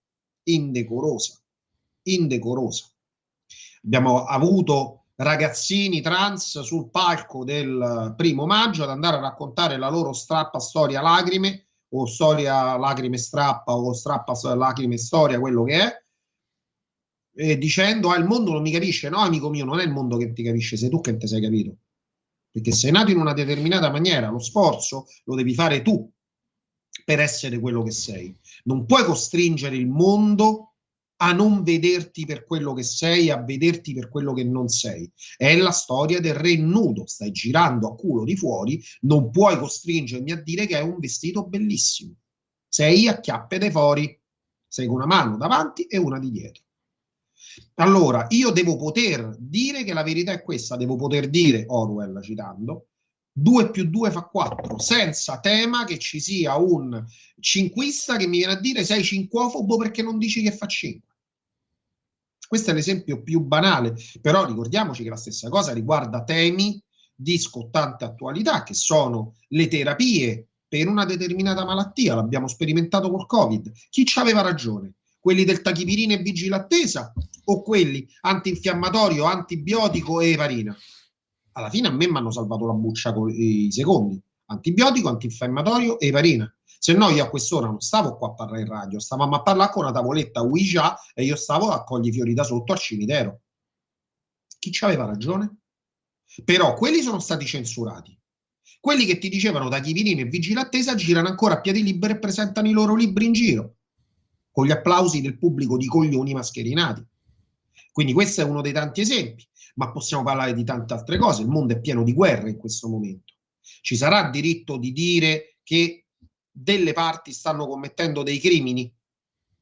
Abbiamo avuto ragazzini trans sul palco del 1° maggio ad andare a raccontare la loro strappa storia lacrime, o storia lacrime strappa, o strappa lacrime storia, quello che è, dicendo il mondo non mi capisce. No, amico mio, non è il mondo che ti capisce, sei tu che te sei capito, perché sei nato in una determinata maniera, lo sforzo lo devi fare tu per essere quello che sei. Non puoi costringere il mondo a non vederti per quello che sei, a vederti per quello che non sei. È la storia del re nudo, stai girando a culo di fuori, non puoi costringermi a dire che è un vestito bellissimo. Sei a chiappe dei fori, sei con una mano davanti e una di dietro. Allora, io devo poter dire che la verità è questa, devo poter dire, Orwell citando, 2 più 2 fa 4, senza tema che ci sia un cinquista che mi viene a dire sei cinquofobo perché non dici che fa 5. Questo è l'esempio più banale, però ricordiamoci che la stessa cosa riguarda temi di scottante attualità, che sono le terapie per una determinata malattia. L'abbiamo sperimentato col Covid. Chi ci aveva ragione? Quelli del tachipirina e vigilattesa o quelli antinfiammatorio, antibiotico e eparina? Alla fine a me mi hanno salvato la buccia con i secondi. Antibiotico, antinfiammatorio e eparina. Se no io a quest'ora non stavo qua a parlare in radio, stavamo a parlare con una tavoletta Ouija e io stavo a cogliere fiori da sotto al cimitero. Chi ci aveva ragione? Però quelli sono stati censurati. Quelli che ti dicevano tachipirina e vigilattesa girano ancora a piedi liberi e presentano i loro libri in giro, con gli applausi del pubblico di coglioni mascherinati. Quindi questo è uno dei tanti esempi, ma possiamo parlare di tante altre cose. Il mondo è pieno di guerre in questo momento. Ci sarà diritto di dire che delle parti stanno commettendo dei crimini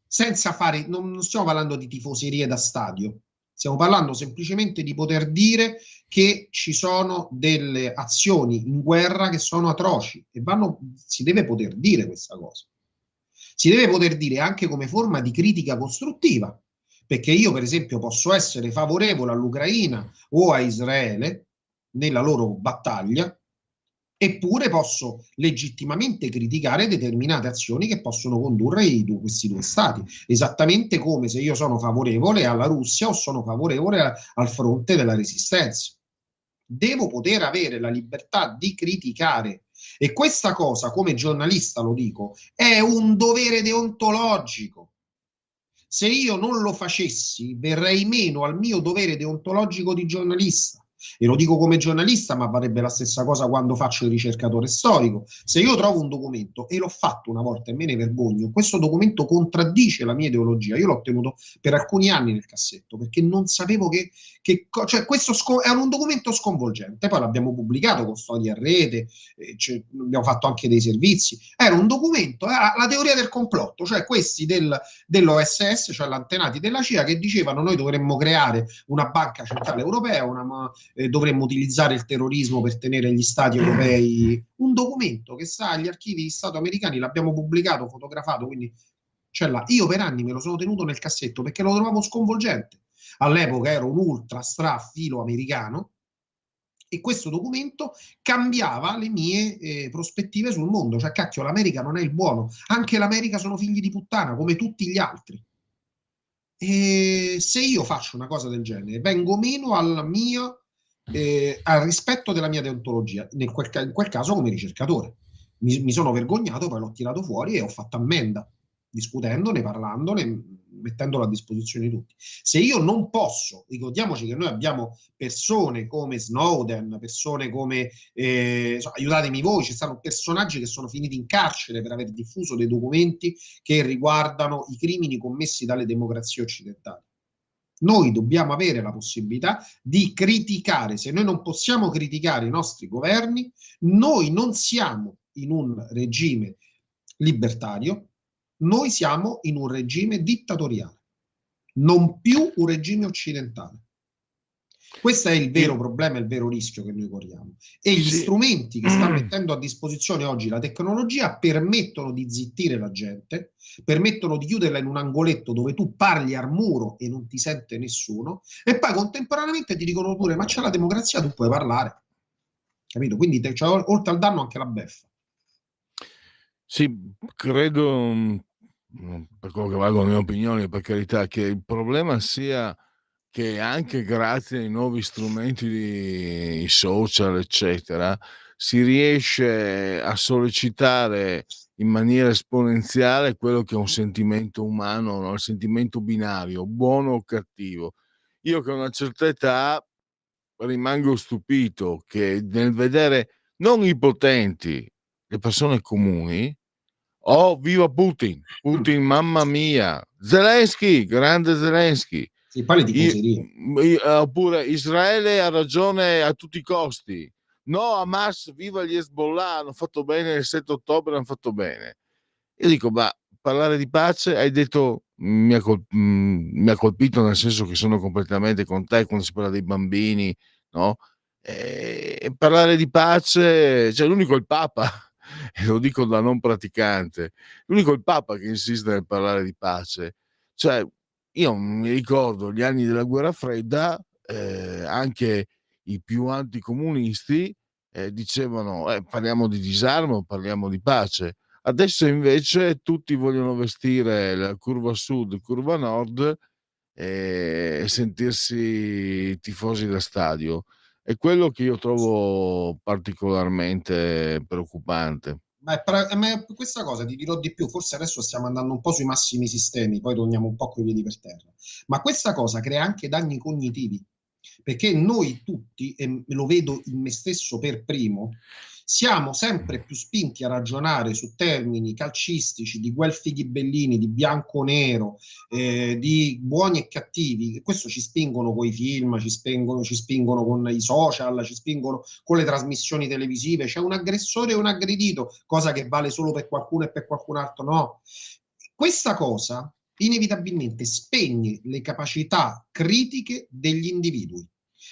senza fare, non stiamo parlando di tifoserie da stadio, stiamo parlando semplicemente di poter dire che ci sono delle azioni in guerra che sono atroci e si deve poter dire questa cosa. Si deve poter dire anche come forma di critica costruttiva, perché io per esempio posso essere favorevole all'Ucraina o a Israele nella loro battaglia, eppure posso legittimamente criticare determinate azioni che possono condurre questi due stati, esattamente come se io sono favorevole alla Russia o sono favorevole al fronte della resistenza. Devo poter avere la libertà di criticare, e questa cosa, come giornalista lo dico, è un dovere deontologico. Se io non lo facessi, verrei meno al mio dovere deontologico di giornalista. E lo dico come giornalista, ma varrebbe la stessa cosa quando faccio il ricercatore storico. Se io trovo un documento, e l'ho fatto una volta e me ne vergogno, questo documento contraddice la mia ideologia, io l'ho tenuto per alcuni anni nel cassetto, perché non sapevo cioè questo è un documento sconvolgente, poi l'abbiamo pubblicato con storie a rete, abbiamo fatto anche dei servizi, era un documento, era la teoria del complotto, cioè questi dell'OSS, cioè l'antenati della CIA, che dicevano noi dovremmo creare una banca centrale europea, dovremmo utilizzare il terrorismo per tenere gli stati europei. Un documento che sta agli archivi di Stato americani, l'abbiamo pubblicato, fotografato, quindi c'è là. Io per anni me lo sono tenuto nel cassetto perché lo trovavo sconvolgente. All'epoca ero un ultra filo americano e questo documento cambiava le mie prospettive sul mondo. Cioè, cacchio, l'America non è il buono, anche l'America sono figli di puttana come tutti gli altri. E se io faccio una cosa del genere vengo meno al mio al rispetto della mia deontologia, in quel caso come ricercatore. Mi sono vergognato, poi l'ho tirato fuori e ho fatto ammenda, discutendone, parlandone, mettendolo a disposizione di tutti. Se io non posso, ricordiamoci che noi abbiamo persone come Snowden, persone come, aiutatemi voi, ci stanno personaggi che sono finiti in carcere per aver diffuso dei documenti che riguardano i crimini commessi dalle democrazie occidentali. Noi dobbiamo avere la possibilità di criticare. Se noi non possiamo criticare i nostri governi, noi non siamo in un regime libertario, noi siamo in un regime dittatoriale, non più un regime occidentale. Questo è il vero problema, il vero rischio che noi corriamo. E gli strumenti che sta mettendo a disposizione oggi la tecnologia permettono di zittire la gente, permettono di chiuderla in un angoletto dove tu parli al muro e non ti sente nessuno, e poi contemporaneamente ti dicono pure: ma c'è la democrazia, tu puoi parlare. Capito? Quindi c'è oltre al danno anche la beffa. Sì, credo, per quello che valgono le mie opinioni, per carità, che il problema sia che anche grazie ai nuovi strumenti di social, eccetera, si riesce a sollecitare in maniera esponenziale quello che è un sentimento umano, no? Il sentimento binario, buono o cattivo. Io che ho una certa età rimango stupito che nel vedere non i potenti, le persone comuni. Oh, viva Putin! Putin, mamma mia! Zelensky, grande Zelensky! Sì, poi le tifoserie. Oppure Israele ha ragione a tutti i costi. No, Hamas, viva gli Hezbollah, hanno fatto bene il 7 ottobre, hanno fatto bene. Io dico, ma parlare di pace, hai detto, mi ha colpito nel senso che sono completamente con te quando si parla dei bambini, no? E parlare di pace, cioè l'unico è il Papa, e lo dico da non praticante, l'unico è il Papa che insiste nel parlare di pace. Cioè, io mi ricordo gli anni della guerra fredda, anche i più anticomunisti dicevano parliamo di disarmo, parliamo di pace. Adesso invece tutti vogliono vestire la curva sud, curva nord e sentirsi tifosi da stadio. È quello che io trovo particolarmente preoccupante. Ma questa cosa ti dirò di più, forse adesso stiamo andando un po' sui massimi sistemi, poi torniamo un po' coi piedi per terra, ma questa cosa crea anche danni cognitivi, perché noi tutti, e lo vedo in me stesso per primo, siamo sempre più spinti a ragionare su termini calcistici, di Guelfi Ghibellini, di bianco-nero, di buoni e cattivi, e questo ci spingono con i film, ci spingono con i social, ci spingono con le trasmissioni televisive. C'è un aggressore e un aggredito, cosa che vale solo per qualcuno e per qualcun altro no. Questa cosa inevitabilmente spegne le capacità critiche degli individui,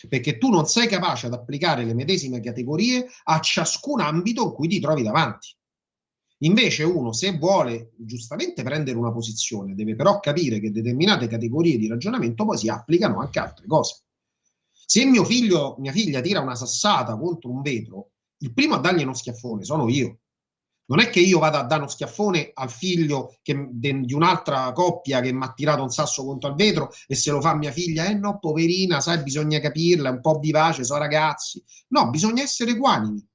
perché tu non sei capace ad applicare le medesime categorie a ciascun ambito in cui ti trovi davanti. Invece uno, se vuole giustamente prendere una posizione, deve però capire che determinate categorie di ragionamento poi si applicano anche a altre cose. Se mia figlia tira una sassata contro un vetro, il primo a dargli uno schiaffone sono io. Non è che io vada a dare uno schiaffone al figlio di un'altra coppia che mi ha tirato un sasso contro il vetro e se lo fa mia figlia, no, poverina, sai, bisogna capirla, è un po' vivace, sono ragazzi. No, bisogna essere equanimi.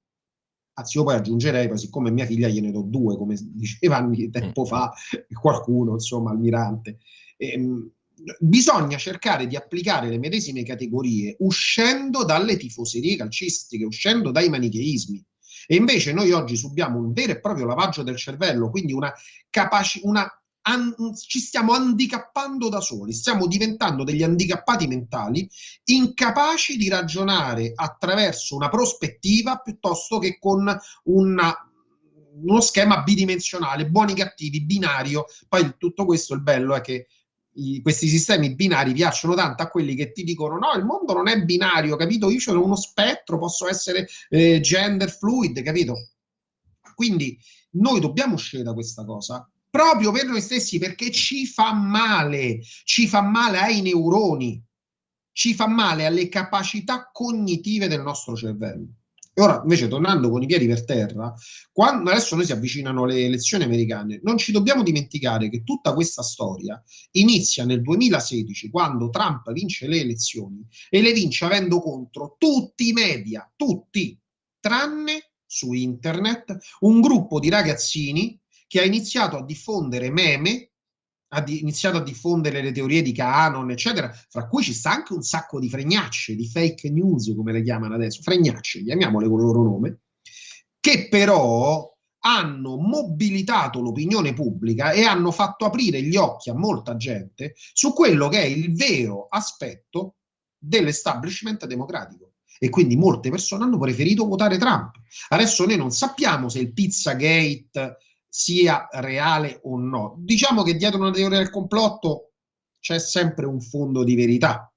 Anzi, io poi aggiungerei, poi siccome mia figlia gliene do due, come diceva anni tempo fa qualcuno, insomma, almirante. Bisogna cercare di applicare le medesime categorie uscendo dalle tifoserie calcistiche, uscendo dai manicheismi. E invece noi oggi subiamo un vero e proprio lavaggio del cervello, quindi ci stiamo handicappando da soli, stiamo diventando degli handicappati mentali, incapaci di ragionare attraverso una prospettiva piuttosto che con uno schema bidimensionale, buoni cattivi, binario. Poi tutto questo, il bello è che questi sistemi binari piacciono tanto a quelli che ti dicono no, il mondo non è binario, capito? Io sono uno spettro, posso essere gender fluid, capito? Quindi noi dobbiamo uscire da questa cosa proprio per noi stessi, perché ci fa male ai neuroni, ci fa male alle capacità cognitive del nostro cervello. E ora, invece, tornando con i piedi per terra, quando adesso noi si avvicinano le elezioni americane, non ci dobbiamo dimenticare che tutta questa storia inizia nel 2016, quando Trump vince le elezioni e le vince avendo contro tutti i media, tutti, tranne su internet, un gruppo di ragazzini che ha iniziato a diffondere meme, ha iniziato a diffondere le teorie di Canon, eccetera, fra cui ci sta anche un sacco di fregnacce, di fake news, come le chiamano adesso, fregnacce, chiamiamole con il loro nome, che però hanno mobilitato l'opinione pubblica e hanno fatto aprire gli occhi a molta gente su quello che è il vero aspetto dell'establishment democratico. E quindi molte persone hanno preferito votare Trump. Adesso noi non sappiamo se il Pizzagate sia reale o no. Diciamo che dietro una teoria del complotto c'è sempre un fondo di verità.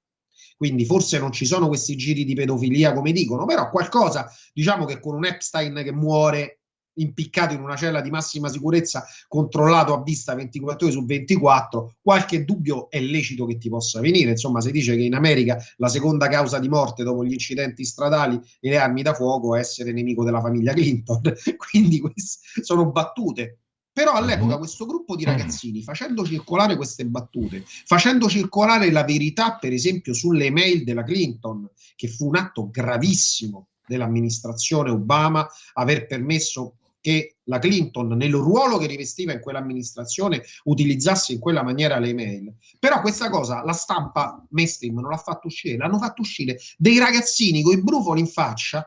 Quindi forse non ci sono questi giri di pedofilia come dicono, però qualcosa, diciamo che con un Epstein che muore impiccato in una cella di massima sicurezza, controllato a vista 24 ore su 24, qualche dubbio è lecito che ti possa venire. Insomma, si dice che in America la seconda causa di morte dopo gli incidenti stradali e le armi da fuoco è essere nemico della famiglia Clinton. Quindi queste sono battute. Però all'epoca questo gruppo di ragazzini, facendo circolare queste battute, facendo circolare la verità, per esempio, sulle email della Clinton, che fu un atto gravissimo dell'amministrazione Obama, aver permesso che la Clinton, nel ruolo che rivestiva in quell'amministrazione, utilizzasse in quella maniera le email. Però questa cosa la stampa mainstream non l'ha fatto uscire, l'hanno fatto uscire dei ragazzini con i brufoli in faccia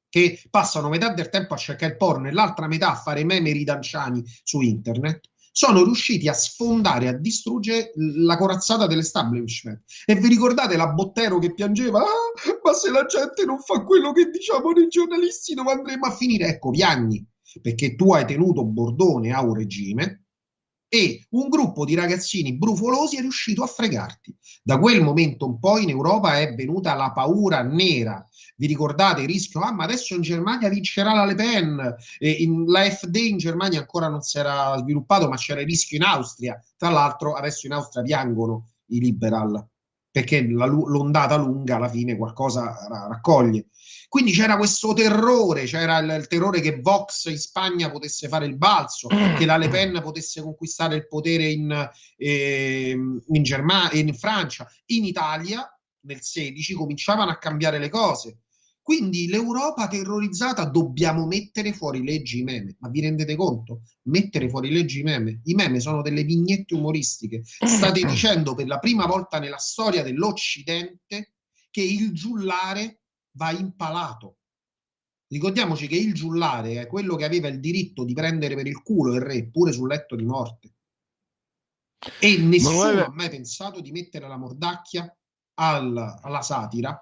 che passano metà del tempo a cercare il porno e l'altra metà a fare meme ridanciani su internet, sono riusciti a sfondare, a distruggere la corazzata dell'establishment. E vi ricordate la Bottero che piangeva? Ah, ma se la gente non fa quello che diciamo nei giornalisti, dove andremo a finire? Ecco, piagni, perché tu hai tenuto bordone a un regime e un gruppo di ragazzini brufolosi è riuscito a fregarti. Da quel momento in poi in Europa è venuta la paura nera. Vi ricordate il rischio? Ah, ma adesso in Germania vincerà la Le Pen. L'AfD in Germania ancora non si era sviluppato, ma c'era il rischio in Austria. Tra l'altro adesso in Austria piangono i liberal, perché l'ondata lunga alla fine qualcosa raccoglie. Quindi c'era questo terrore, c'era il terrore che Vox in Spagna potesse fare il balzo, che la Le Pen potesse conquistare il potere in Germania, in Francia. In Italia nel 16 cominciavano a cambiare le cose. Quindi l'Europa terrorizzata, dobbiamo mettere fuori leggi i meme. Ma vi rendete conto? Mettere fuori leggi i meme? I meme sono delle vignette umoristiche. State dicendo per la prima volta nella storia dell'Occidente che il giullare va impalato. Ricordiamoci che il giullare è quello che aveva il diritto di prendere per il culo il re pure sul letto di morte. E nessuno ha mai pensato di mettere la mordacchia alla satira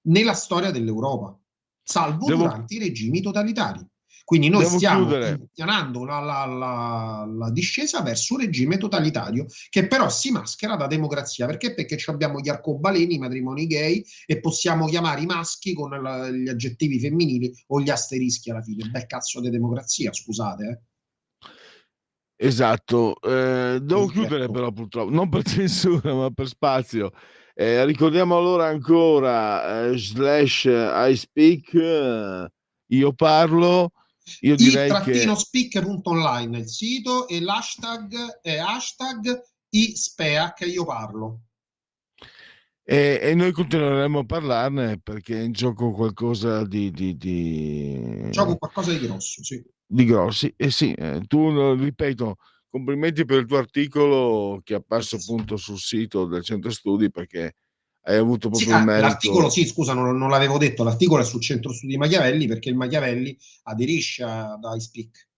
nella storia dell'Europa, salvo durante i regimi totalitari. Quindi noi stiamo pianando la discesa verso un regime totalitario che però si maschera da democrazia. Perché? Perché abbiamo gli arcobaleni, i matrimoni gay e possiamo chiamare i maschi con gli aggettivi femminili o gli asterischi alla fine. Bel cazzo di democrazia, scusate. Esatto, devo chiudere però purtroppo, non per censura ma per spazio. Ricordiamo allora ancora / I speak, io parlo. Io direi che speak.online il sito e l'hashtag è #ispeak io parlo. E noi continueremo a parlarne perché è in gioco qualcosa di gioco qualcosa di grosso, sì. Di grossi, sì, tu, ripeto, complimenti per il tuo articolo che è apparso appunto sul sito del Centro Studi, perché hai avuto proprio il merito. L'articolo, sì, scusa, non l'avevo detto, l'articolo è sul Centro Studi Machiavelli perché il Machiavelli aderisce ad iSpeak.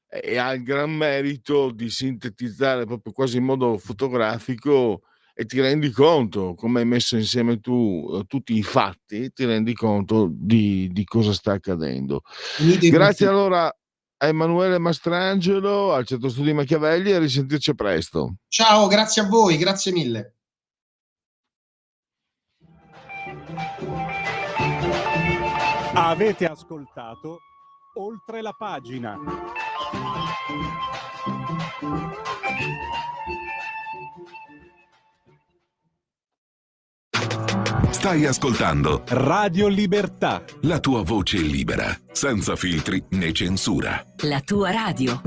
E ha il gran merito di sintetizzare proprio quasi in modo fotografico e ti rendi conto, come hai messo insieme tu tutti i fatti, ti rendi conto di cosa sta accadendo. Grazie allora a Emanuele Mastrangelo, al Centro Studi Machiavelli, e a risentirci presto. Ciao, grazie a voi, grazie mille. Avete ascoltato Oltre la pagina. Stai ascoltando Radio Libertà. la tua voce libera, senza filtri né censura. La tua radio.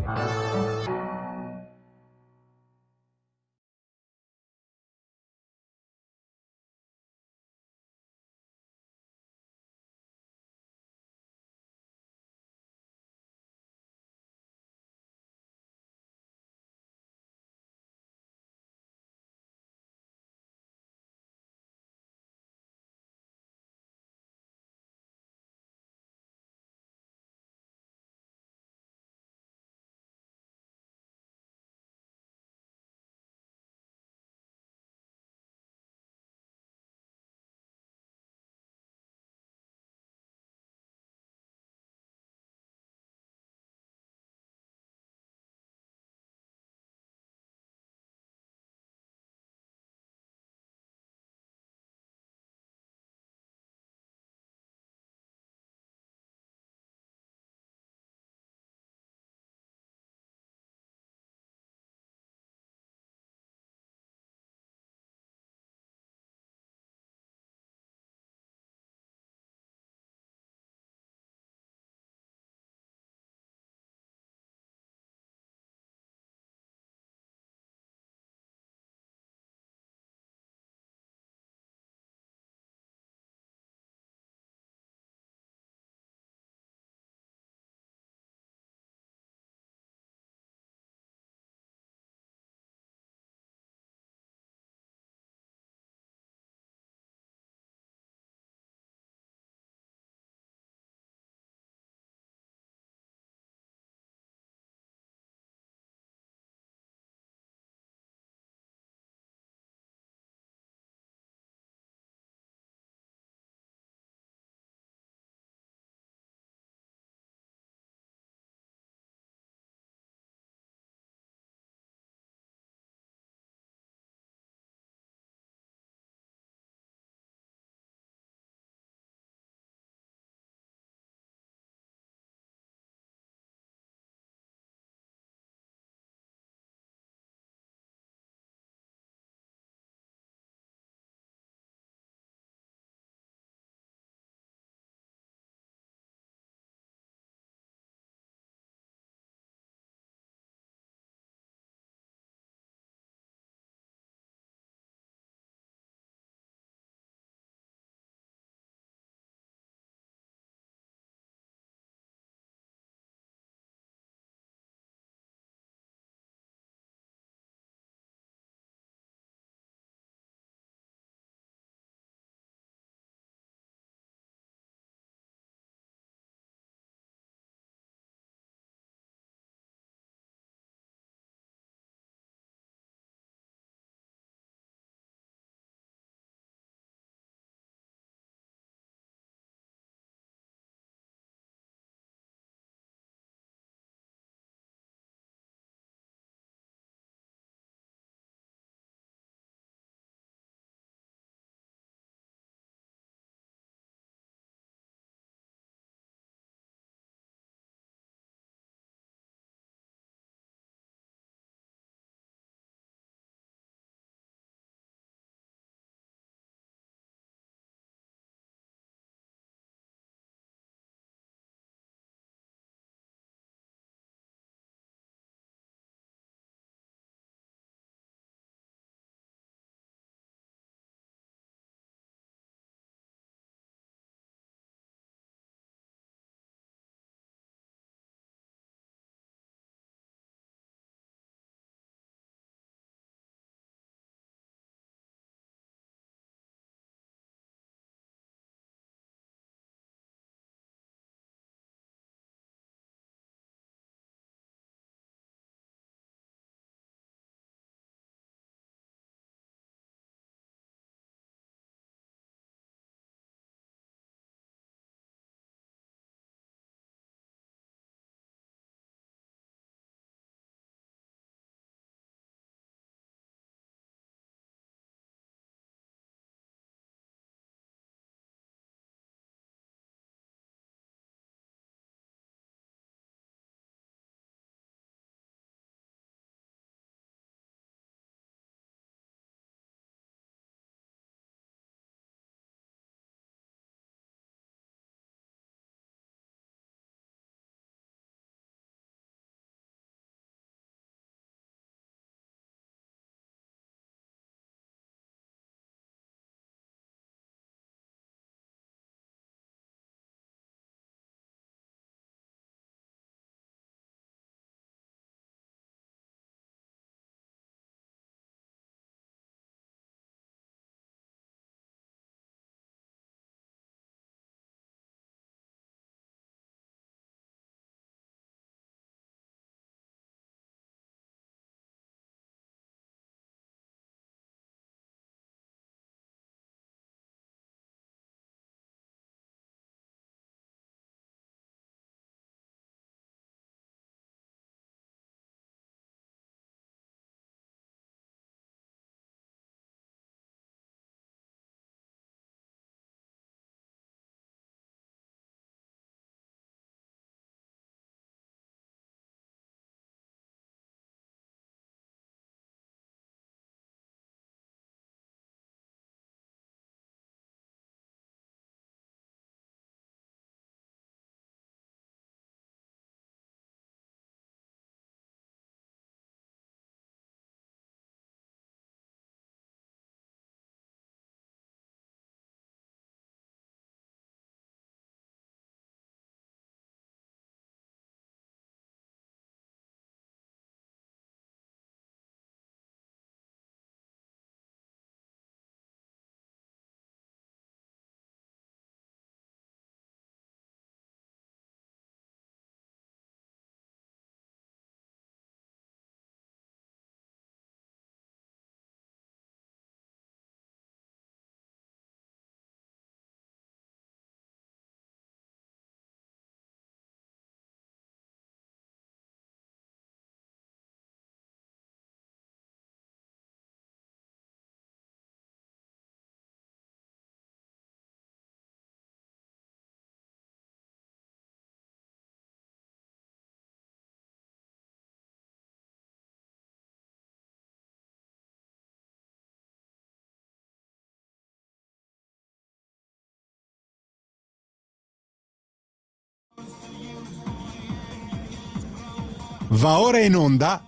Va ora in onda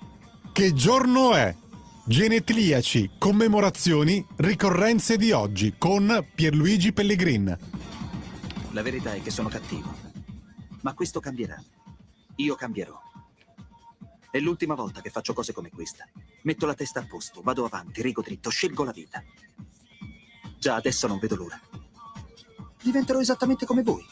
Che giorno è? Genetriaci, commemorazioni, ricorrenze di oggi con Pierluigi Pellegrin. La verità è che sono cattivo, ma questo cambierà. Io cambierò. È l'ultima volta che faccio cose come questa. Metto la testa a posto, vado avanti, rigo dritto, scelgo la vita. Già adesso non vedo l'ora. Diventerò esattamente come voi.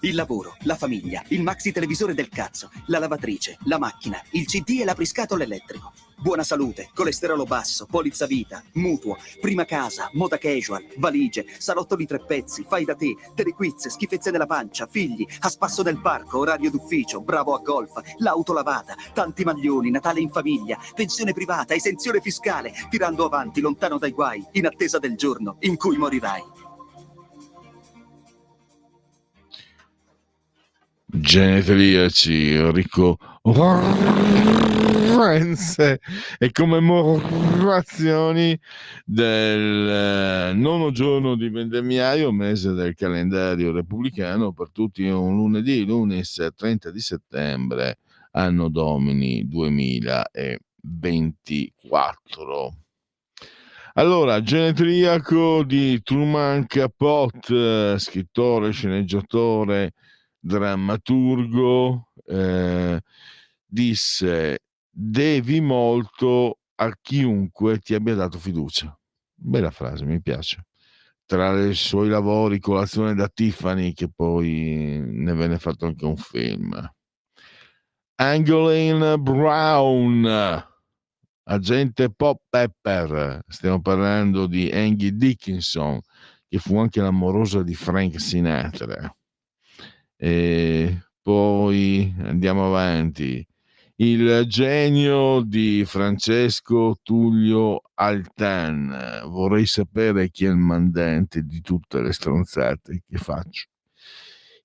Il lavoro, la famiglia, il maxi televisore del cazzo, la lavatrice, la macchina, il CD e l'apriscatole elettrico. Buona salute, colesterolo basso, polizza vita, mutuo, prima casa, moda casual, valigie, salotto di 3 pezzi, fai da te, telequiz, schifezze nella pancia, figli, a spasso del parco, orario d'ufficio, bravo a golf, l'auto lavata, tanti maglioni, Natale in famiglia, pensione privata, esenzione fiscale, tirando avanti, lontano dai guai, in attesa del giorno in cui morirai. Genetriaci, ricorrenze e commemorazioni del nono giorno di vendemmiaio, mese del calendario repubblicano, per tutti è un lunedì, lunis 30 di settembre, anno domini 2024. Allora, genetriaco di Truman Capote, scrittore, sceneggiatore, drammaturgo, disse: devi molto a chiunque ti abbia dato fiducia. Bella frase, mi piace. Tra i suoi lavori, Colazione da Tiffany, che poi ne venne fatto anche un film. Angeline Brown, agente Pop Pepper, stiamo parlando di Angie Dickinson, che fu anche l'amorosa di Frank Sinatra. E poi andiamo avanti. Il genio di Francesco Tullio Altan. Vorrei sapere chi è il mandante di tutte le stronzate che faccio.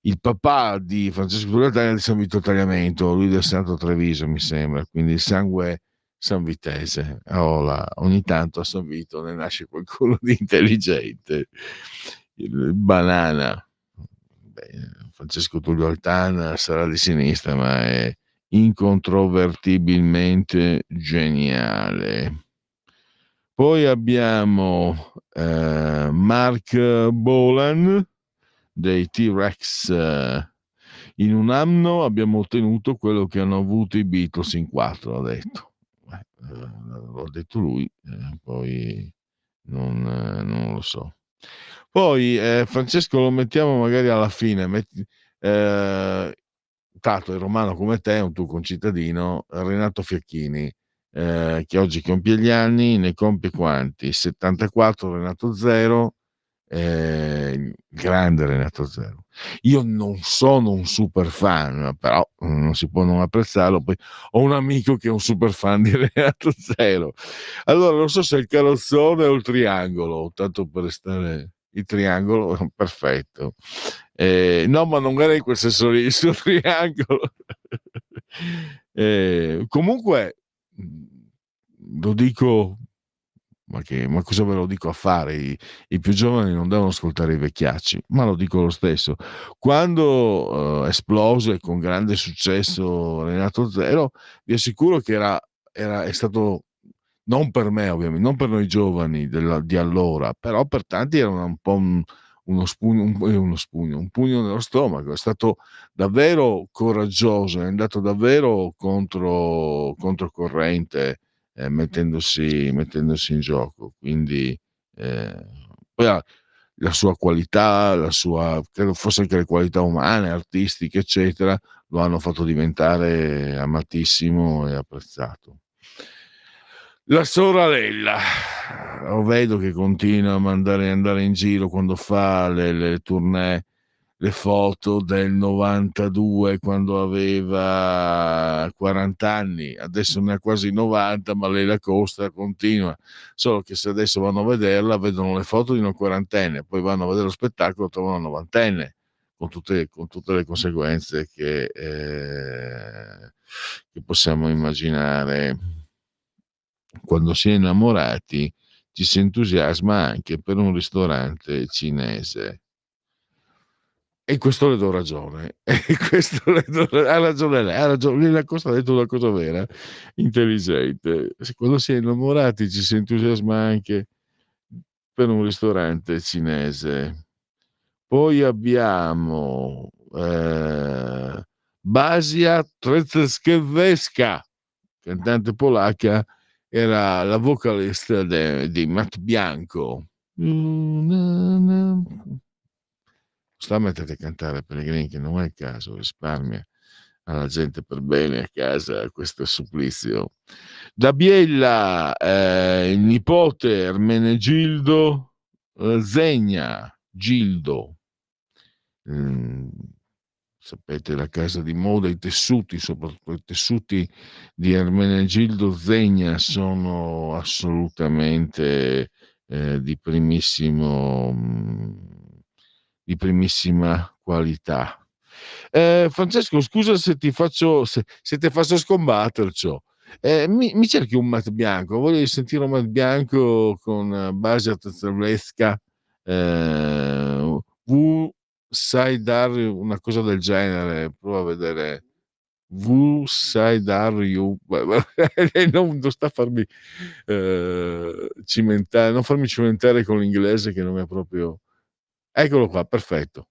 Il papà di Francesco Tullio Altan è di San Vito Tagliamento, lui del Santo Treviso mi sembra, quindi il sangue sanvitese. Ogni tanto a San Vito ne nasce qualcuno di intelligente. Il banana. Francesco Tullio Altan sarà di sinistra, ma è incontrovertibilmente geniale. Poi abbiamo Mark Bolan dei T-Rex. In un anno abbiamo ottenuto quello che hanno avuto i Beatles in 4, ha detto. L'ha detto lui, poi non lo so. Poi Francesco lo mettiamo magari alla fine, Tato è romano come te, un tuo concittadino, Renato Fiacchini, che oggi compie gli anni, ne compie quanti? 74, Renato 0, grande Renato 0. Io non sono un super fan, però non si può non apprezzarlo. Poi ho un amico che è un super fan di Renato 0. Allora non so se è il carrozzone o il triangolo, tanto per restare il triangolo, perfetto. No, ma non era in quel senso lì, il suo triangolo. Comunque lo dico, ma cosa ve lo dico a fare? I più giovani non devono ascoltare i vecchiacci, ma lo dico lo stesso. Quando esplose con grande successo Renato Zero, vi assicuro che è stato, non per me ovviamente, non per noi giovani di allora, però per tanti era un po' un pugno nello stomaco. È stato davvero coraggioso, è andato davvero controcorrente, mettendosi in gioco. Quindi poi la sua qualità, credo forse anche le qualità umane, artistiche, eccetera, lo hanno fatto diventare amatissimo e apprezzato. La sorella, lo vedo che continua a andare in giro quando fa le tournée, le foto del 92 quando aveva 40 anni, adesso ne ha quasi 90, ma lei la costa continua, solo che se adesso vanno a vederla vedono le foto di una quarantenne, poi vanno a vedere lo spettacolo, trovano una novantenne, con tutte le conseguenze che possiamo immaginare. Quando si è innamorati ci si entusiasma anche per un ristorante cinese. E questo le do ragione. Ha ragione lei, ha ragione. Lilla Costa ha detto una cosa vera, intelligente. Quando si è innamorati ci si entusiasma anche per un ristorante cinese. Poi abbiamo Basia Trzaskewska, cantante polacca, era la vocalista di Matt Bianco. Sta a mettere a cantare Pellegrini, che non è il caso, risparmia alla gente per bene a casa questo supplizio. Da Biella, il nipote Ermenegildo Zegna, Gildo. Sapete, la casa di moda, i tessuti, soprattutto i tessuti di Ermenegildo Zegna, sono assolutamente di primissima qualità. Francesco, scusa se ti faccio scombattercio. Mi cerchi un Matt Bianco? Voglio sentire un Matt Bianco con Basia Trzaskewska, sai dare una cosa del genere? Prova a vedere. Sai dare you. Non sta a farmi cimentare, non farmi cimentare con l'inglese che non è proprio. Eccolo qua, perfetto.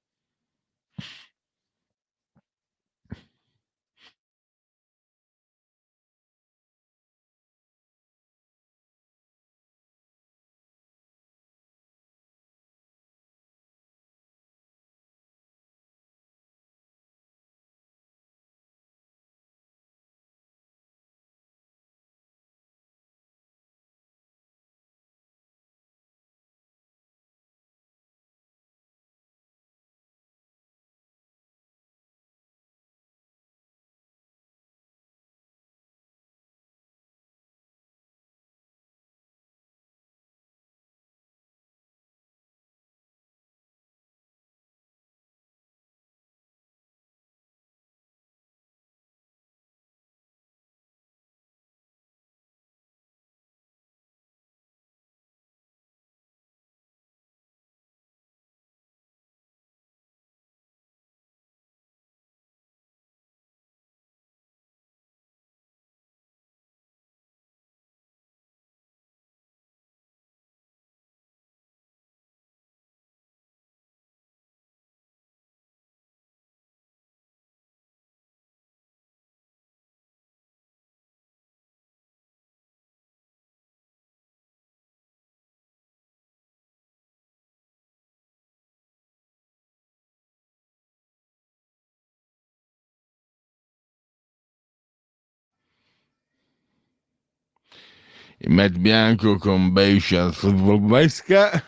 Matt Bianco con Basia Trzaskewska.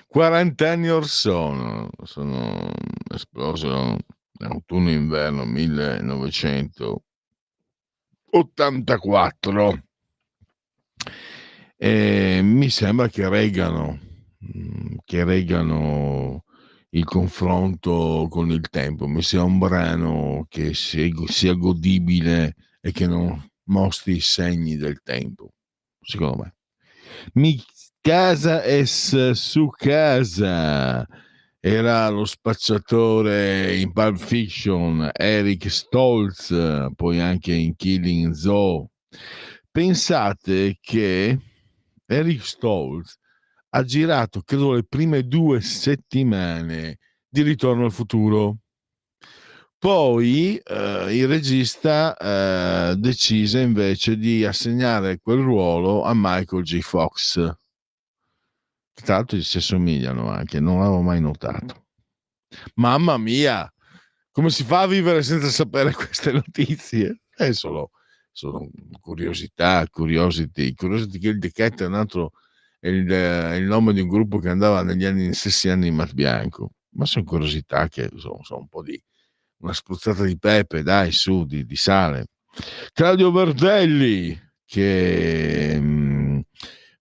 40 anni or sono esploso autunno-inverno 1984 e mi sembra che reggano il confronto con il tempo. Mi sia un brano che sia godibile e che non mostri i segni del tempo, secondo me. Mi casa es su casa era lo spacciatore in Pulp Fiction, Eric Stoltz, poi anche in Killing Zoe. Pensate che Eric Stoltz ha girato, credo, le prime 2 settimane di Ritorno al futuro. Poi il regista decise invece di assegnare quel ruolo a Michael J. Fox. Tra l'altro si assomigliano anche, non l'avevo mai notato. Mamma mia, come si fa a vivere senza sapere queste notizie? Sono curiosità, Curiosity Kill the Cat è un altro, è il nome di un gruppo che andava negli stessi anni di Matt Bianco, ma sono curiosità che sono un po' di una spruzzata di pepe, dai, su, di sale. Claudio Verdelli, che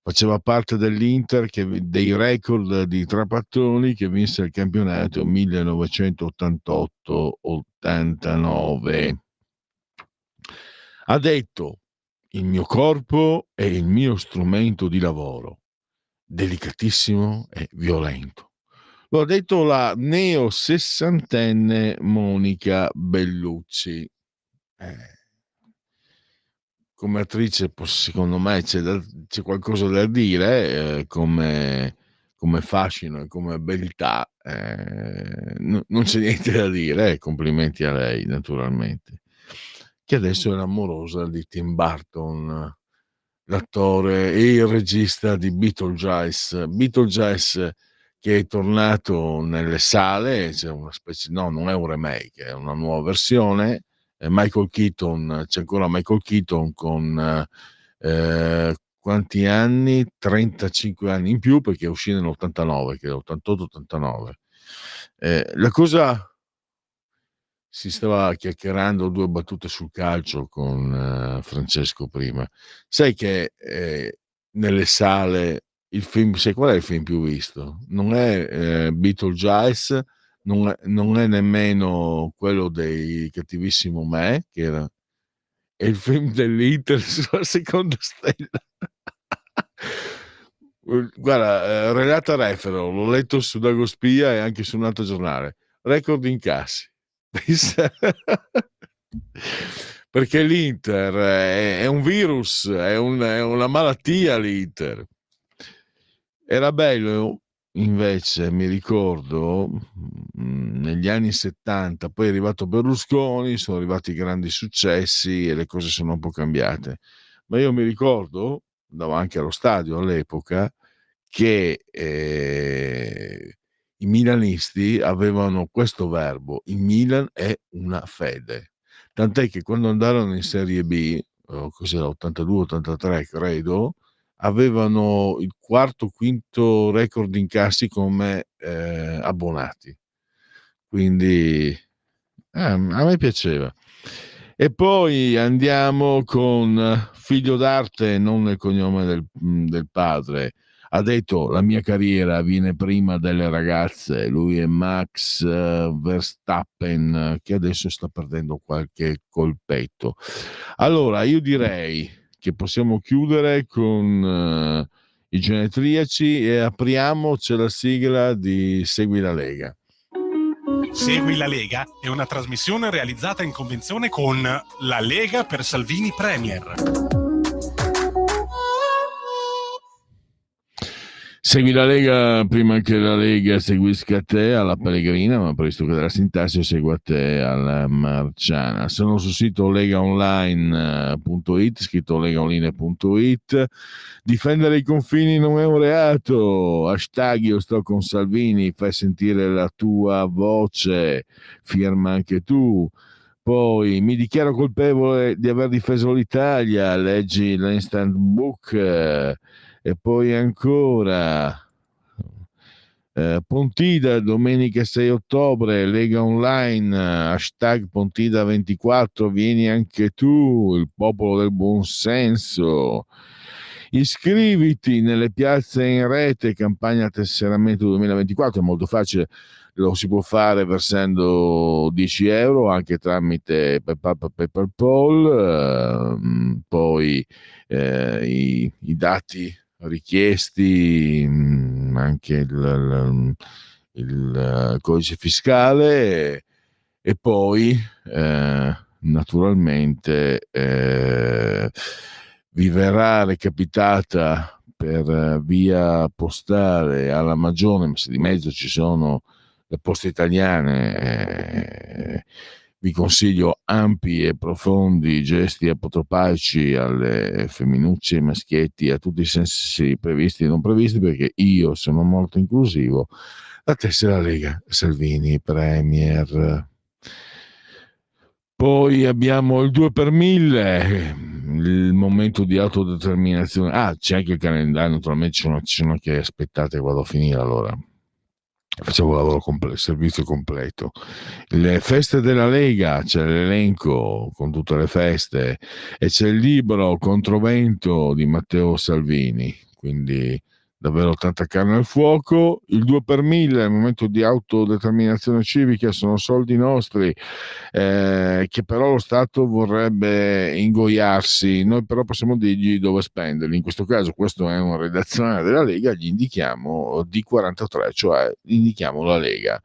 faceva parte dell'Inter, dei record di Trapattoni, che vinse il campionato 1988-89. Ha detto: il mio corpo è il mio strumento di lavoro, delicatissimo e violento. Poi ho detto la neo sessantenne Monica Bellucci. Come attrice, secondo me c'è qualcosa da dire, come fascino e come beltà, non c'è niente da dire, complimenti a lei naturalmente, che adesso è amorosa di Tim Burton, l'attore e il regista di Beetlejuice che è tornato nelle sale. C'è una specie, no, non è un remake, è una nuova versione. Michael Keaton, c'è ancora Michael Keaton con quanti anni? 35 anni in più, perché uscì nell'89, che è 88-89. La cosa, si stava chiacchierando 2 battute sul calcio con Francesco prima. Sai che nelle sale il film, sai qual è il film più visto? Non è Beetlejuice, non è nemmeno quello dei Cattivissimo Me, che era, è il film dell'Inter sulla seconda stella. Guarda, Renata Refero, l'ho letto su Dagospia e anche su un altro giornale. Record incassi. Perché l'Inter è un virus, è una malattia l'Inter. Era bello invece, mi ricordo, negli anni 70, poi è arrivato Berlusconi, sono arrivati i grandi successi e le cose sono un po' cambiate. Ma io mi ricordo, andavo anche allo stadio all'epoca, che i milanisti avevano questo verbo: il Milan è una fede. Tant'è che quando andarono in Serie B, cos'era, 82-83 credo, avevano il quarto, quinto record incassi come abbonati. Quindi a me piaceva. E poi andiamo con figlio d'arte, non nel cognome del padre. Ha detto: la mia carriera viene prima delle ragazze. Lui è Max Verstappen, che adesso sta perdendo qualche colpetto. Allora io direi che possiamo chiudere con i genetriaci e apriamo, c'è la sigla di Segui la Lega. Segui la Lega è una trasmissione realizzata in convenzione con la Lega per Salvini Premier. Segui la Lega prima che la Lega seguisca te alla Pellegrina, ma previsto che della sintassi segua te alla Marciana. Sono sul sito legaonline.it, scritto legaonline.it. Difendere i confini non è un reato. Hashtag io sto con Salvini, fai sentire la tua voce, firma anche tu. Poi mi dichiaro colpevole di aver difeso l'Italia, leggi l'Instant Book. E poi ancora Pontida, domenica 6 ottobre, Lega Online, hashtag Pontida24, vieni anche tu, il popolo del buonsenso. Iscriviti nelle piazze in rete, campagna tesseramento 2024, è molto facile, lo si può fare versando 10 euro anche tramite PayPal, poi i dati richiesti, anche il codice fiscale e poi naturalmente vi verrà recapitata per via postale alla Magione, ma se di mezzo ci sono le poste italiane, vi consiglio ampi e profondi gesti apotropaici alle femminucce, ai maschietti, a tutti i sensi previsti e non previsti, perché io sono molto inclusivo. La tessera Lega Salvini Premier. Poi abbiamo il 2 per 1000, il momento di autodeterminazione. C'è anche il calendario, naturalmente ci sono che aspettate, vado a finire allora. Facevo il lavoro completo, servizio completo. Le feste della Lega, c'è l'elenco con tutte le feste e c'è il libro Controvento di Matteo Salvini, quindi davvero tanta carne al fuoco. Il 2 per 1000, il momento di autodeterminazione civica, sono soldi nostri che però lo Stato vorrebbe ingoiarsi, noi però possiamo dirgli dove spenderli. In questo caso, questo è una redazione della Lega, gli indichiamo D43, cioè indichiamo la Lega.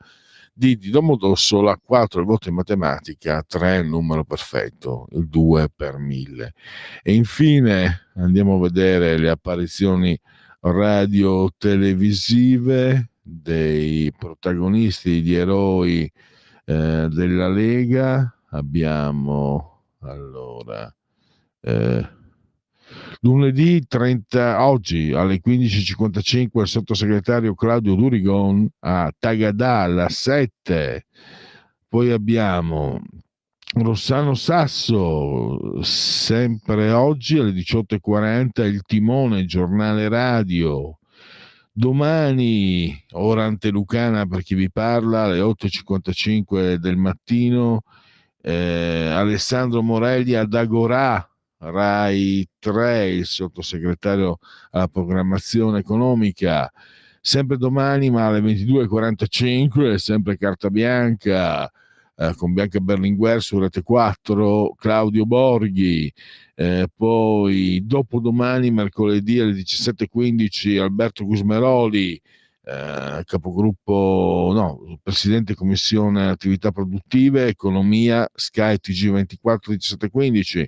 D di Domodossola, 4 il voto in matematica, 3 il numero perfetto, il 2 per 1000. E infine andiamo a vedere le apparizioni radio-televisive dei protagonisti, di eroi della Lega. Abbiamo allora lunedì 30, oggi alle 15.55 il sottosegretario Claudio Durigon a Tagadà alla 7. Poi abbiamo Rossano Sasso, sempre oggi alle 18.40 il Timone, giornale radio. Domani, ora antelucana per chi vi parla, alle 8.55 del mattino, Alessandro Morelli ad Agorà, Rai 3, il sottosegretario alla programmazione economica. Sempre domani, ma alle 22.45, sempre carta bianca, con Bianca Berlinguer su Rete 4, Claudio Borghi. Poi dopodomani, mercoledì alle 17.15, Alberto Gusmeroli, capogruppo, no, presidente commissione attività produttive, economia, Sky TG24 17.15.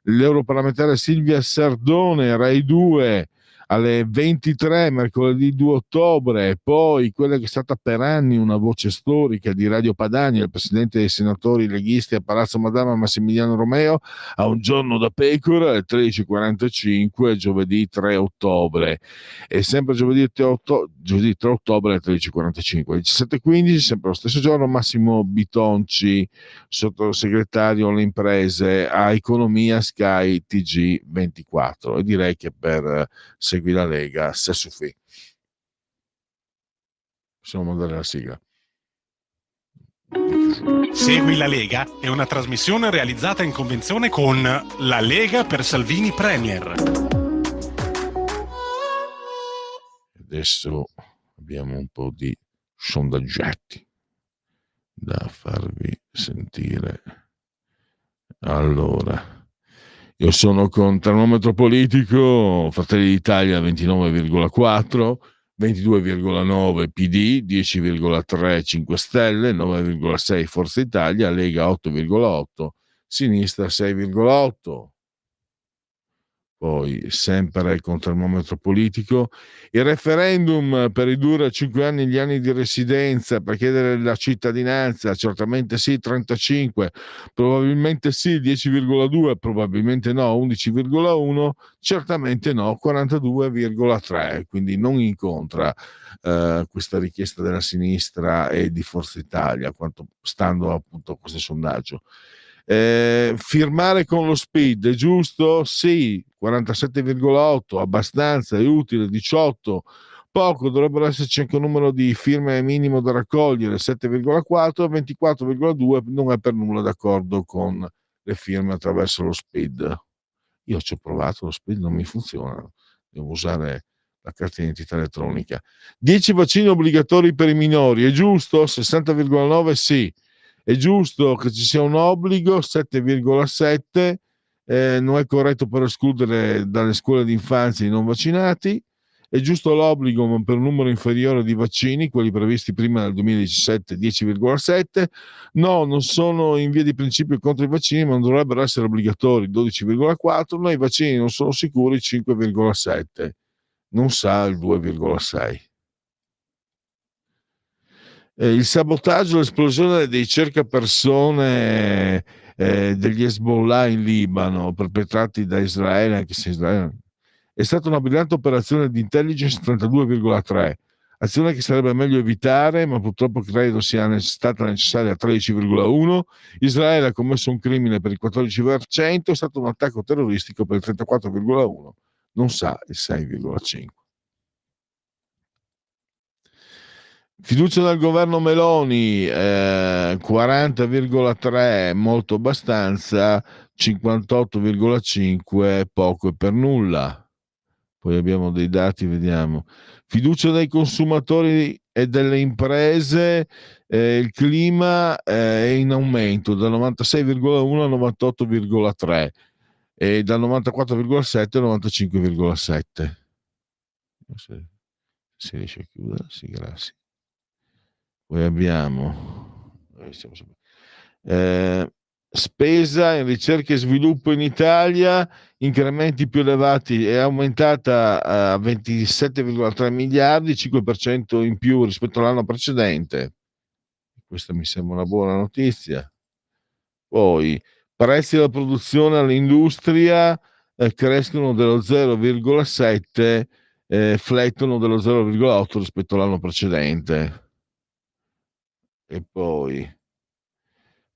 L'europarlamentare Silvia Sardone, Rai 2, alle 23, mercoledì 2 ottobre. Poi quella che è stata per anni una voce storica di Radio Padania, il presidente dei senatori leghisti a Palazzo Madama, Massimiliano Romeo, a Un giorno da pecora, alle 13.45, giovedì 3 ottobre. E sempre giovedì 3 ottobre alle 13.45. 17.15, sempre lo stesso giorno, Massimo Bitonci, sottosegretario alle imprese, a Economia, Sky TG24. E direi che per Segui la Lega, se suffi. Possiamo mandare la sigla. Segui la Lega è una trasmissione realizzata in convenzione con La Lega per Salvini Premier. Adesso abbiamo un po' di sondaggetti da farvi sentire. Allora, io sono con termometro politico, Fratelli d'Italia 29,4, 22,9 PD, 10,3 5 Stelle, 9,6 Forza Italia, Lega 8,8, Sinistra 6,8. Poi, sempre con termometro politico, il referendum per ridurre a 5 anni gli anni di residenza per chiedere la cittadinanza, certamente sì 35, probabilmente sì 10,2, probabilmente no 11,1, certamente no 42,3, quindi non incontra questa richiesta della sinistra e di Forza Italia, quanto stando appunto a questo sondaggio. Firmare con lo SPID è giusto? Sì, 47,8, abbastanza, è utile, 18, poco, dovrebbero esserci anche un numero di firme minimo da raccogliere, 7,4, 24,2, non è per nulla d'accordo con le firme attraverso lo SPID. Io ci ho provato, lo SPID non mi funziona, devo usare la carta d'identità elettronica. 10 vaccini obbligatori per i minori, è giusto? 60,9 sì. È giusto che ci sia un obbligo, 7,7, non è corretto per escludere dalle scuole di infanzia i non vaccinati, è giusto l'obbligo ma per un numero inferiore di vaccini, quelli previsti prima del 2017, 10,7, no, non sono in via di principio contro i vaccini, ma non dovrebbero essere obbligatori, 12,4, no, i vaccini non sono sicuri, 5,7, non sa il 2,6. Il sabotaggio, l'esplosione dei cercapersone degli Hezbollah in Libano perpetrati da Israele, anche se Israele è stata una brillante operazione di intelligence, 32,3, azione che sarebbe meglio evitare, ma purtroppo credo sia stata necessaria, 13,1. Israele ha commesso un crimine per il 14%, è stato un attacco terroristico per il 34,1, non sa il 6,5. Fiducia del governo Meloni, 40,3, molto abbastanza, 58,5, poco e per nulla. Poi abbiamo dei dati, vediamo. Fiducia dei consumatori e delle imprese, il clima è in aumento da 96,1 a 98,3 e da 94,7 a 95,7. Se si riesce a chiudere, sì, grazie. Poi abbiamo spesa in ricerca e sviluppo in Italia, incrementi più elevati, è aumentata a 27,3 miliardi, 5% in più rispetto all'anno precedente. Questa mi sembra una buona notizia. Poi prezzi della produzione all'industria crescono dello 0,7, flettono dello 0,8 rispetto all'anno precedente. E poi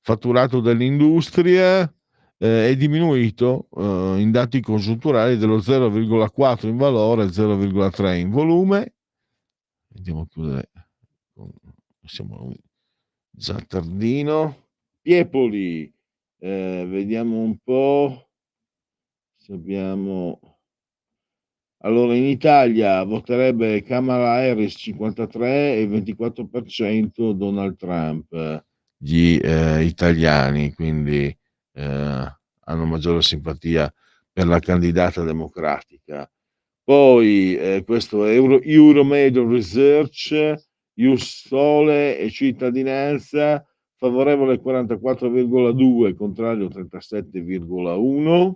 fatturato dell'industria è diminuito in dati congiunturali dello 0,4 in valore e 0,3 in volume. Andiamo a chiudere, siamo già tardino. Piepoli, vediamo un po' se abbiamo. Allora, in Italia voterebbe Kamala Harris 53 e 24% Donald Trump, gli italiani, quindi hanno maggiore simpatia per la candidata democratica. Poi questo è Euromed Research, Ius Sole e Cittadinanza, favorevole 44,2, contrario 37,1.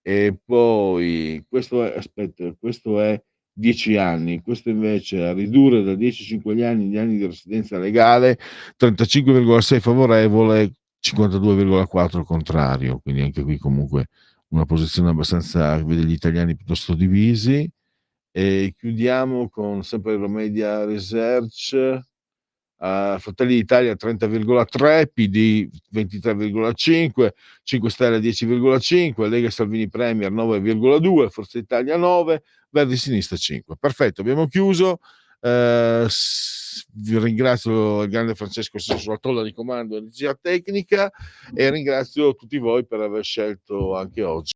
E poi questo è 10 anni, questo invece a ridurre da 10 a 5 anni gli anni di residenza legale, 35,6 favorevole, 52,4 contrario, quindi anche qui comunque una posizione abbastanza, vede gli italiani piuttosto divisi. E chiudiamo con sempre Euromedia Research. Fratelli d'Italia 30,3, PD 23,5, 5 Stelle 10,5, Lega Salvini Premier 9,2, Forza Italia 9, Verdi Sinistra 5. Perfetto, abbiamo chiuso. Vi ringrazio il grande Francesco sulla tolla di comando e regia tecnica e ringrazio tutti voi per aver scelto anche oggi